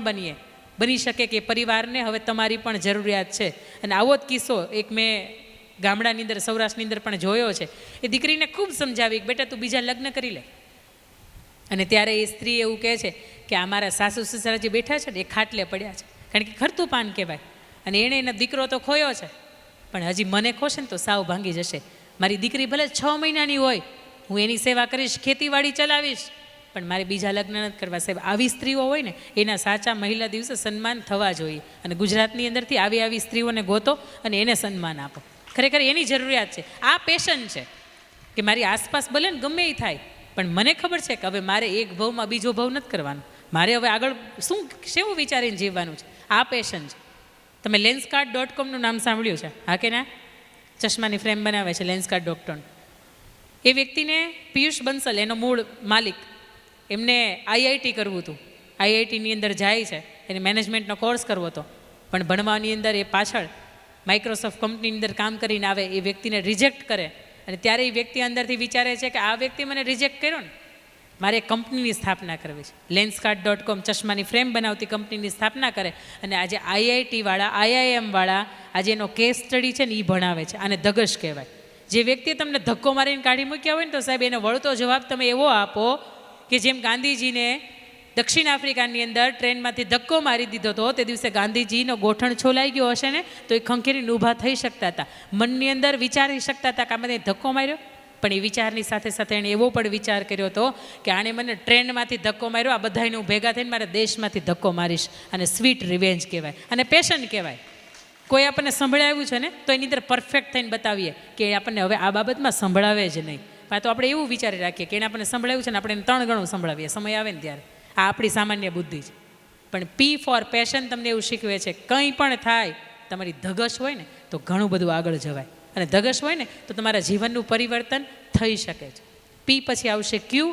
Speaker 1: બની શકે કે પરિવારને હવે તમારી પણ જરૂરિયાત છે. અને આવો જ કિસ્સો એક મેં ગામડાની અંદર સૌરાષ્ટ્રની અંદર પણ જોયો છે. એ દીકરીને ખૂબ સમજાવી કે બેટા તું બીજા લગ્ન કરી લે. અને ત્યારે એ સ્ત્રી એવું કહે છે કે અમારા સાસુ સસરા જે બેઠા છે ને એ ખાટલે પડ્યા છે, કારણ કે ખરતું પાન કહેવાય, અને એણે એનો દીકરો તો ખોયો છે પણ હજી મને ખોશે ને તો સાવ ભાંગી જશે. મારી દીકરી ભલે 6 મહિનાની હોય, હું એની સેવા કરીશ, ખેતીવાડી ચલાવીશ, પણ મારે બીજા લગ્ન નથી કરવા. સાહેબ આવી સ્ત્રીઓ હોય ને એના સાચા મહિલા દિવસે સન્માન થવા જોઈએ. અને ગુજરાતની અંદરથી આવી સ્ત્રીઓને ગોતો અને એને સન્માન આપો. ખરેખર એની જરૂરિયાત છે. આ પેશન છે કે મારી આસપાસ ભલે ને ગમે એ થાય, પણ મને ખબર છે કે હવે મારે એક ભવમાં બીજો ભવ નથી કરવાનો, મારે હવે આગળ શેવું વિચારીને જીવવાનું છે. આ પેશન છે. તમે lenskart.com નામ સાંભળ્યું છે? હા કે ના? ચશ્માની ફ્રેમ બનાવે છે lenskart.com. એ વ્યક્તિને પિયુષ બંસલ એનો મૂળ માલિક, એમને આઈઆઈટી કરવું હતું. આઈઆઈટીની અંદર જાય છે, એને મેનેજમેન્ટનો કોર્સ કરવો હતો, પણ ભણવાની અંદર એ પાછળ માઇક્રોસોફ્ટ કંપનીની અંદર કામ કરીને આવે, એ વ્યક્તિને રિજેક્ટ કરે. અને ત્યારે એ વ્યક્તિ અંદરથી વિચારે છે કે આ વ્યક્તિ મને રિજેક્ટ કર્યો ને, મારે કંપનીની સ્થાપના કરવી છે. lenskart.com ચશ્માની ફ્રેમ બનાવતી કંપનીની સ્થાપના કરે અને આજે આઈઆઈટીવાળા આઈઆઈએમવાળા આજે એનો કેસ સ્ટડી છે ને એ ભણાવે છે. આને ધગશ કહેવાય. જે વ્યક્તિએ તમને ધક્કો મારીને કાઢી મૂક્યા હોય ને તો સાહેબ એને વળતો જવાબ તમે એવો આપો કે જેમ ગાંધીજીને દક્ષિણ આફ્રિકાની અંદર ટ્રેનમાંથી ધક્કો મારી દીધો હતો, તે દિવસે ગાંધીજીનો ગોઠણ છોલાઈ ગયો હશે ને તો એ ખંખેરીને ઊભા થઈ શકતા હતા, મનની અંદર વિચારી શકતા હતા કે આમાં ધક્કો માર્યો. પણ એ વિચારની સાથે સાથે એણે એવો પણ વિચાર કર્યો હતો કે આણે મને ટ્રેનમાંથી ધક્કો માર્યો, આ બધાને હું ભેગા થઈને મારા દેશમાંથી ધક્કો મારીશ. અને સ્વીટ રિવેન્જ કહેવાય અને પેશન કહેવાય. કોઈ આપણને સંભળાવ્યું છે ને તો એની અંદર પરફેક્ટ થઈને બતાવીએ કે આપણને હવે આ બાબતમાં સંભળાવે જ નહીં. તો આપણે એવું વિચારી રાખીએ કે એને આપણને સંભળાવ્યું છે ને આપણે એને 3 ગણું સંભળાવીએ સમય આવે ને ત્યારે. આ આપણી સામાન્ય બુદ્ધિ છે. પણ પી ફોર પેશન તમને એવું શીખવે છે કંઈ પણ થાય તમારી ધગશ હોય ને તો ઘણું બધું આગળ જવાય, અને ધગશ હોય ને તો તમારા જીવનનું પરિવર્તન થઈ શકે છે. પી પછી આવશે Q,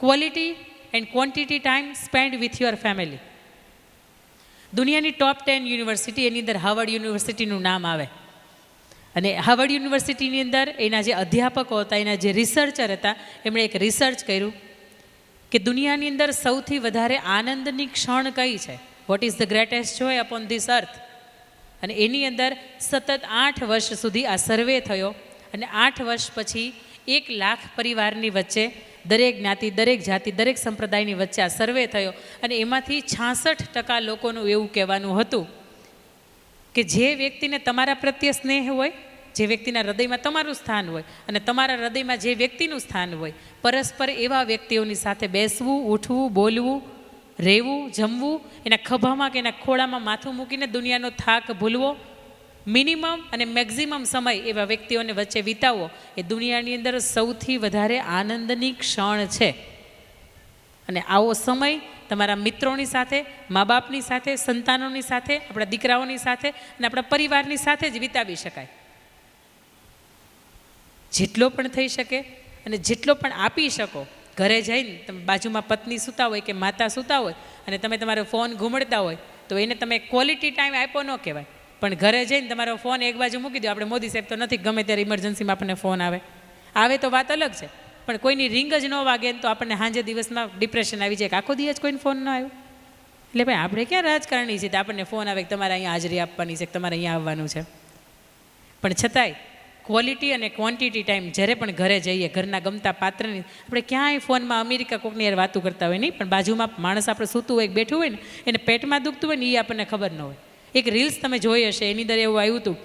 Speaker 1: quality and quantity time spend with your family. દુનિયાની ટોપ 10 યુનિવર્સિટી, એની અંદર હાર્વર્ડ યુનિવર્સિટીનું નામ આવે. અને હાર્વર્ડ યુનિવર્સિટીની અંદર એના જે અધ્યાપકો હતા, એના જે રિસર્ચર હતા, એમણે એક રિસર્ચ કર્યું કે દુનિયાની અંદર સૌથી વધારે આનંદની ક્ષણ કઈ છે, what is the greatest Joy upon this અર્થ. અને એની અંદર સતત 8 વર્ષ સુધી આ સર્વે થયો. અને 8 વર્ષ પછી 1 લાખ પરિવારની વચ્ચે, દરેક જ્ઞાતિ, દરેક જાતિ, દરેક સંપ્રદાયની વચ્ચે આ સર્વે થયો. અને એમાંથી 66% લોકોનું એવું કહેવાનું હતું કે જે વ્યક્તિને તમારા પ્રત્યે સ્નેહ હોય, જે વ્યક્તિના હૃદયમાં તમારું સ્થાન હોય અને તમારા હૃદયમાં જે વ્યક્તિનું સ્થાન હોય, પરસ્પર એવા વ્યક્તિઓની સાથે બેસવું, ઉઠવું, બોલવું, રહેવું, જમવું, એના ખભામાં કે એના ખોળામાં માથું મૂકીને દુનિયાનો થાક ભૂલવો, મિનિમમ અને મેક્ઝિમમ સમય એવા વ્યક્તિઓને વચ્ચે વિતાવવો, એ દુનિયાની અંદર સૌથી વધારે આનંદની ક્ષણ છે. અને આવો સમય તમારા મિત્રોની સાથે, મા બાપની સાથે, સંતાનોની સાથે, આપણા દીકરાઓની સાથે અને આપણા પરિવારની સાથે જ વિતાવી શકાય. જેટલો પણ થઈ શકે અને જેટલો પણ આપી શકો. ઘરે જઈને તમે બાજુમાં પત્ની સૂતા હોય કે માતા સૂતા હોય અને તમે તમારો ફોન ઘૂમડતા હોય તો એને તમે ક્વોલિટી ટાઈમ આપ્યો ન કહેવાય. પણ ઘરે જઈને તમારો ફોન એક બાજુ મૂકી દો. આપણે મોદી સાહેબ તો નથી, ગમે ત્યારે ઇમરજન્સીમાં આપણને ફોન આવે તો વાત અલગ છે. પણ કોઈની રિંગ જ ન વાગે તો આપણને સાંજે દિવસમાં ડિપ્રેશન આવી જાય કે આખો દિવસ કોઈને ફોન ન આવ્યો. એટલે ભાઈ આપણે ક્યાં રાજકારણી છે, આપણને ફોન આવે કે તમારે અહીંયા હાજરી આપવાની છે, કે તમારે અહીંયા આવવાનું છે. પણ છતાંય ક્વોલિટી અને ક્વોન્ટિટી ટાઈમ જ્યારે પણ ઘરે જઈએ, ઘરના ગમતા પાત્રની, આપણે ક્યાંય ફોનમાં અમેરિકા કોકની યાર વાતું કરતા હોય નહીં, પણ બાજુમાં માણસ આપણે સૂતું હોય, બેઠું હોય ને, એને પેટમાં દુખતું હોય ને એ આપણને ખબર ન હોય. એક રીલ્સ તમે જોઈ હશે, એની અંદર એવું આવ્યું હતું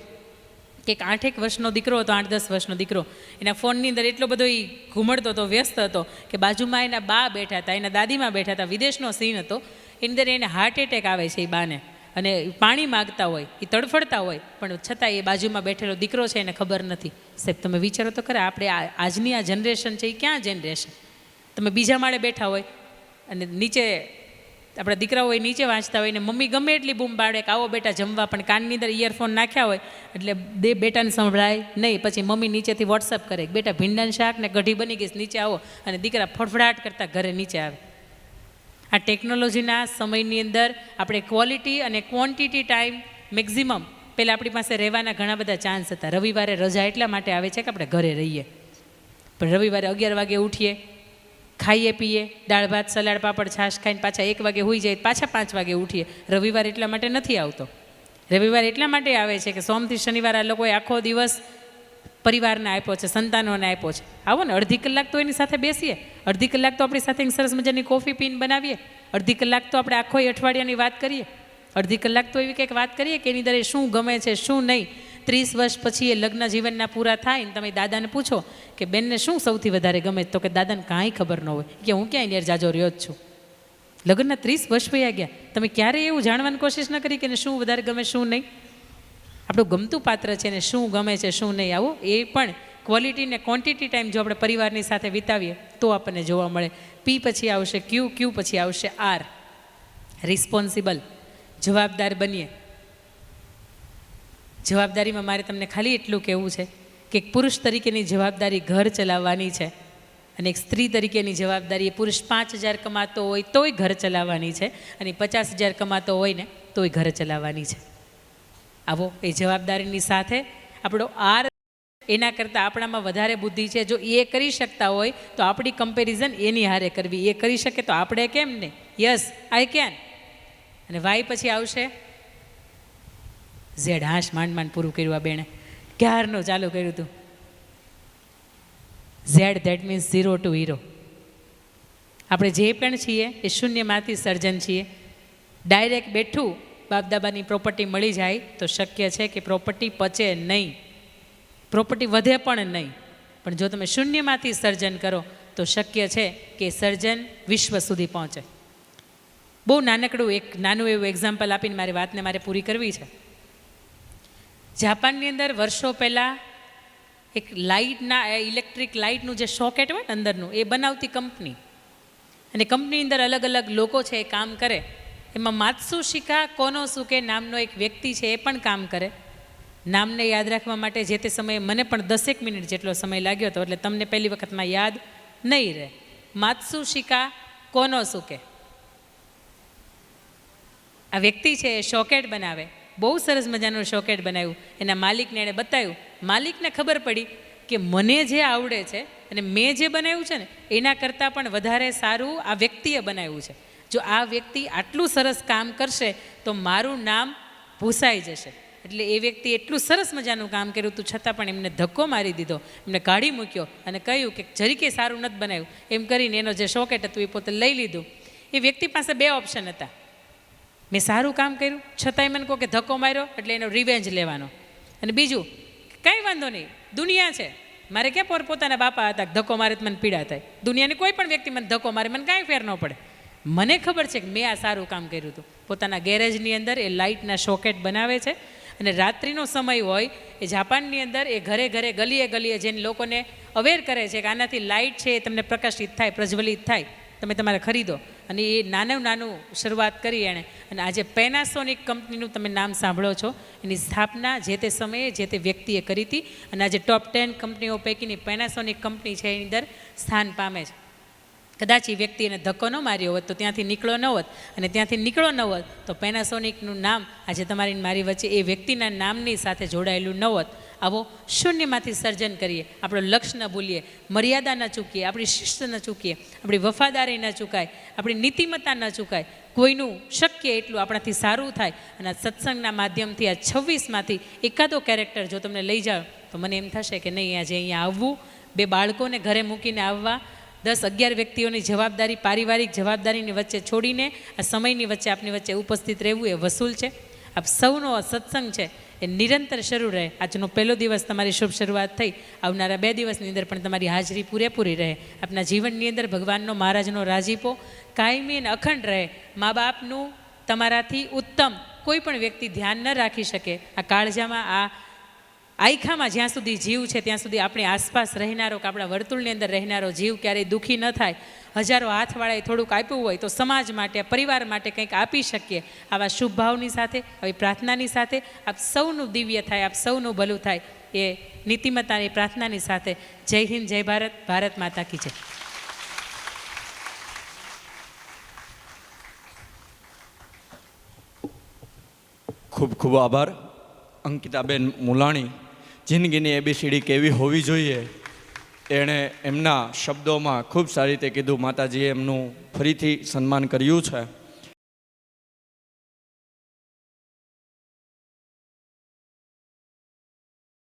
Speaker 1: કે એક 8 વર્ષનો દીકરો હતો, 8-10 વર્ષનો દીકરો, એના ફોનની અંદર એટલો બધો એ ઘૂમડતો હતો, વ્યસ્ત હતો કે બાજુમાં એના બા બેઠા હતા, એના દાદીમાં બેઠા હતા, વિદેશનો સીન હતો. એની અંદર એને હાર્ટ એટેક આવે છે એ બાને, અને પાણી માગતા હોય, એ તડફડતા હોય, પણ છતાં એ બાજુમાં બેઠેલો દીકરો છે એને ખબર નથી. સાહેબ તમે વિચારો તો ખરા, આપણે આજની આ જનરેશન છે એ ક્યાં જનરેશન. તમે બીજા માળે બેઠા હોય અને નીચે આપણા દીકરાઓ હોય નીચે વાંચતા હોય ને મમ્મી ગમે એટલી બૂમ પાડે કે આવો બેટા જમવા, પણ કાનની અંદર ઇયરફોન નાખ્યા હોય એટલે બેટાને સંભળાય નહીં. પછી મમ્મી નીચેથી વોટ્સઅપ કરે કે બેટા ભીંડાનું શાક ને કઢી બની ગઈ, નીચે આવો, અને દીકરા ફડફડાટ કરતા ઘરે નીચે આવે. આ ટેકનોલોજીના સમયની અંદર આપણે ક્વોલિટી અને ક્વોન્ટિટી ટાઈમ મેક્ઝિમમ, પહેલાં આપણી પાસે રહેવાના ઘણા બધા ચાન્સ હતા. રવિવારે રજા એટલા માટે આવે છે કે આપણે ઘરે રહીએ, પણ રવિવારે 11 વાગે ઉઠીએ, ખાઈએ પીએ, દાળ ભાત સલાડ પાપડ છાશ ખાઈને પાછા 1 વાગે હોઈ જાય, પાછા 5 વાગે ઉઠીએ. રવિવાર એટલા માટે નથી આવતો. રવિવાર એટલા માટે આવે છે કે સોમથી શનિવાર આ લોકોએ આખો દિવસ પરિવારને આપ્યો છે, સંતાનોને આપ્યો છે. આવો ને, અડધી કલાક તો એની સાથે બેસીએ, અડધી કલાક તો આપણી સાથે સરસ મજાની કોફી પીને બનાવીએ, અડધી કલાક તો આપણે આખો અઠવાડિયાની વાત કરીએ, અડધી કલાક તો એવી કંઈક વાત કરીએ કે એની અંદર શું ગમે છે શું નહીં. 30 વર્ષ પછી એ લગ્ન જીવનના પૂરા થાય ને તમે દાદાને પૂછો કે બેનને શું સૌથી વધારે ગમે, તો કે દાદાને કાંઈ ખબર ન હોય, કે હું ક્યાંય નેર જાજો રહ્યો જ છું. લગ્નના 30 વર્ષ વયા ગયા, તમે ક્યારેય એવું જાણવાની કોશિશ ન કરી કે શું વધારે ગમે શું નહીં. આપણું ગમતું પાત્ર છે ને શું ગમે છે શું નહીં, આવું એ પણ ક્વોલિટી ને ક્વોન્ટિટી ટાઈમ જો આપણે પરિવારની સાથે વિતાવીએ તો આપણને જોવા મળે. પી પછી આવશે ક્યુ, ક્યુ પછી આવશે આર, રિસ્પોન્સિબલ, જવાબદાર બનીએ. જવાબદારીમાં મારે તમને ખાલી એટલું કહેવું છે કે એક પુરુષ તરીકેની જવાબદારી ઘર ચલાવવાની છે, અને એક સ્ત્રી તરીકેની જવાબદારી એ પુરુષ 5,000 કમાતો હોય તોય ઘર ચલાવવાની છે, અને 50,000 કમાતો હોય ને તોય ઘર ચલાવવાની છે. આવો એ જવાબદારીની સાથે આપણો આર, એના કરતાં આપણામાં વધારે બુદ્ધિ છે. જો એ કરી શકતા હોય તો આપણી કમ્પેરિઝન એની હારે કરવી, એ કરી શકે તો આપણે કેમ નહીં. Yes I can. અને વાય પછી આવશે ઝેડ. હાશ માંડ પૂરું કર્યું આ બેણે, ક્યારનું ચાલુ કર્યું હતું. Z, that means 0 to hero. આપણે જે પણ છીએ એ શૂન્યમાંથી સર્જન છીએ. ડાયરેક્ટ બેઠું બાપદાબાની પ્રોપર્ટી મળી જાય તો શક્ય છે કે પ્રોપર્ટી પચે નહીં, પ્રોપર્ટી વધે પણ નહીં. પણ જો તમે શૂન્યમાંથી સર્જન કરો તો શક્ય છે કે સર્જન વિશ્વ સુધી પહોંચે. બહુ નાનું એવું એક્ઝામ્પલ આપીને મારી વાતને મારે પૂરી કરવી છે. જાપાનની અંદર વર્ષો પહેલાં એક ઇલેક્ટ્રિક લાઇટનું જે સોકેટ હોય ને અંદરનું, એ બનાવતી કંપની, અને કંપનીની અંદર અલગ અલગ લોકો છે એ કામ કરે. એમાં માત્સુશિકા કોનોસુકે નામનો એક વ્યક્તિ છે એ પણ કામ કરે. નામને યાદ રાખવા માટે જે તે સમયે મને પણ 10 મિનિટ જેટલો સમય લાગ્યો હતો, એટલે તમને પહેલી વખતમાં યાદ નહીં રહે. માત્સુશિકા કોનોસુકે આ વ્યક્તિ છે એ શોકેટ બનાવે. બહુ સરસ મજાનું શોકેટ બનાવ્યું. એના માલિકને એણે બતાવ્યું. માલિકને ખબર પડી કે મને જે આવડે છે અને મેં જે બનાવ્યું છે ને એના કરતાં પણ વધારે સારું આ વ્યક્તિએ બનાવ્યું છે. જો આ વ્યક્તિ આટલું સરસ કામ કરશે તો મારું નામ ભૂસાઈ જશે. એટલે એ વ્યક્તિ એટલું સરસ મજાનું કામ કર્યું હતું, છતાં પણ એમને ધક્કો મારી દીધો, એમને કાઢી મૂક્યો અને કહ્યું કે જરીકે સારું નથી બનાવ્યું. એમ કરીને એનો જે શોકેટ હતું એ પોતે લઈ લીધું. એ વ્યક્તિ પાસે 2 ઓપ્શન હતા. મેં સારું કામ કર્યું છતાંય મને કહો કે ધક્કો માર્યો એટલે એનો રિવેન્જ લેવાનો, અને બીજું કાંઈ વાંધો નહીં, દુનિયા છે, મારે ક્યાં પોતાના બાપા હતા ધક્કો મારે તો મને પીડા થાય. દુનિયાની કોઈ પણ વ્યક્તિ મને ધક્કો મારે મને કાંઈ ફેર ન પડે. મને ખબર છે કે મેં આ સારું કામ કર્યું હતું. પોતાના ગેરેજની અંદર એ લાઇટના શોકેટ બનાવે છે, અને રાત્રિનો સમય હોય એ જાપાનની અંદર એ ઘરે ઘરે ગલીએ જઈને લોકોને અવેર કરે છે કે આનાથી લાઇટ છે એ તમને પ્રકાશિત થાય, પ્રજ્વલિત થાય, તમે તમારે ખરીદો. અને એ નાનું શરૂઆત કરી એણે. અને આજે પેનાસોનિક કંપનીનું તમે નામ સાંભળો છો, એની સ્થાપના જે તે સમયે જે તે વ્યક્તિએ કરી હતી. અને આજે ટોપ 10 કંપનીઓ પૈકીની પેનાસોનિક કંપની છે એની અંદર સ્થાન પામે છે. કદાચ એ વ્યક્તિ એને ધક્કો ન માર્યો હોત તો ત્યાંથી નીકળો ન હોત, અને ત્યાંથી નીકળો ન હોત તો પેનાસોનિકનું નામ આજે તમારી મારી વચ્ચે એ વ્યક્તિના નામની સાથે જોડાયેલું ન હોત. આવો શૂન્યમાંથી સર્જન કરીએ, આપણો લક્ષ્ય ન ભૂલીએ, મર્યાદા ન ચૂકીએ, આપણી શિસ્ત ન ચૂકીએ, આપણી વફાદારી ન ચૂકાય, આપણી નીતિમત્તા ન ચૂકાય. કોઈનું શક્ય એટલું આપણાથી સારું થાય. અને આ સત્સંગના માધ્યમથી આ 26માંથી એકાદો કેરેક્ટર જો તમને લઈ જાઓ તો મને એમ થશે કે નહીં, આજે અહીંયા આવવું, 2 બાળકોને ઘરે મૂકીને આવવા, 10-11 વ્યક્તિઓની જવાબદારી, પારિવારિક જવાબદારીની વચ્ચે છોડીને આ સમયની વચ્ચે આપની વચ્ચે ઉપસ્થિત રહેવું એ વસૂલ છે. આપ સૌનો સત્સંગ છે એ નિરંતર શરૂ રહે. આજનો પહેલો દિવસ તમારી શુભ શરૂઆત થઈ, આવનારા 2 દિવસની અંદર પણ તમારી હાજરી પૂરેપૂરી રહે. આપના જીવનની અંદર ભગવાનનો, મહારાજનો રાજીપો કાયમી અને અખંડ રહે. મા બાપનું તમારાથી ઉત્તમ કોઈ પણ વ્યક્તિ ધ્યાન ન રાખી શકે. આ કાળજામાં, આ આયખામાં જ્યાં સુધી જીવ છે ત્યાં સુધી આપણી આસપાસ રહેનારો, કે આપણા વર્તુળની અંદર રહેનારો જીવ ક્યારેય દુઃખી ન થાય. હજારો હાથવાળાએ થોડુંક આપ્યું હોય તો સમાજ માટે, પરિવાર માટે કંઈક આપી શકીએ. આવા શુભ ભાવની સાથે, આવી પ્રાર્થનાની સાથે આપ સૌનું દિવ્ય થાય, આપ સૌનું ભલું થાય, એ નીતિમત્તાની પ્રાર્થનાની સાથે જય હિન્દ, જય ભારત, ભારત માતા કી જય.
Speaker 2: ખૂબ ખૂબ આભાર અંકિતાબેન મુલાણી. જિંદગીની ABCD કેવી હોવી જોઈએ એણે એમના શબ્દોમાં ખૂબ સારી રીતે કીધું. માતાજીએ એમનું ફરીથી સન્માન કર્યું છે.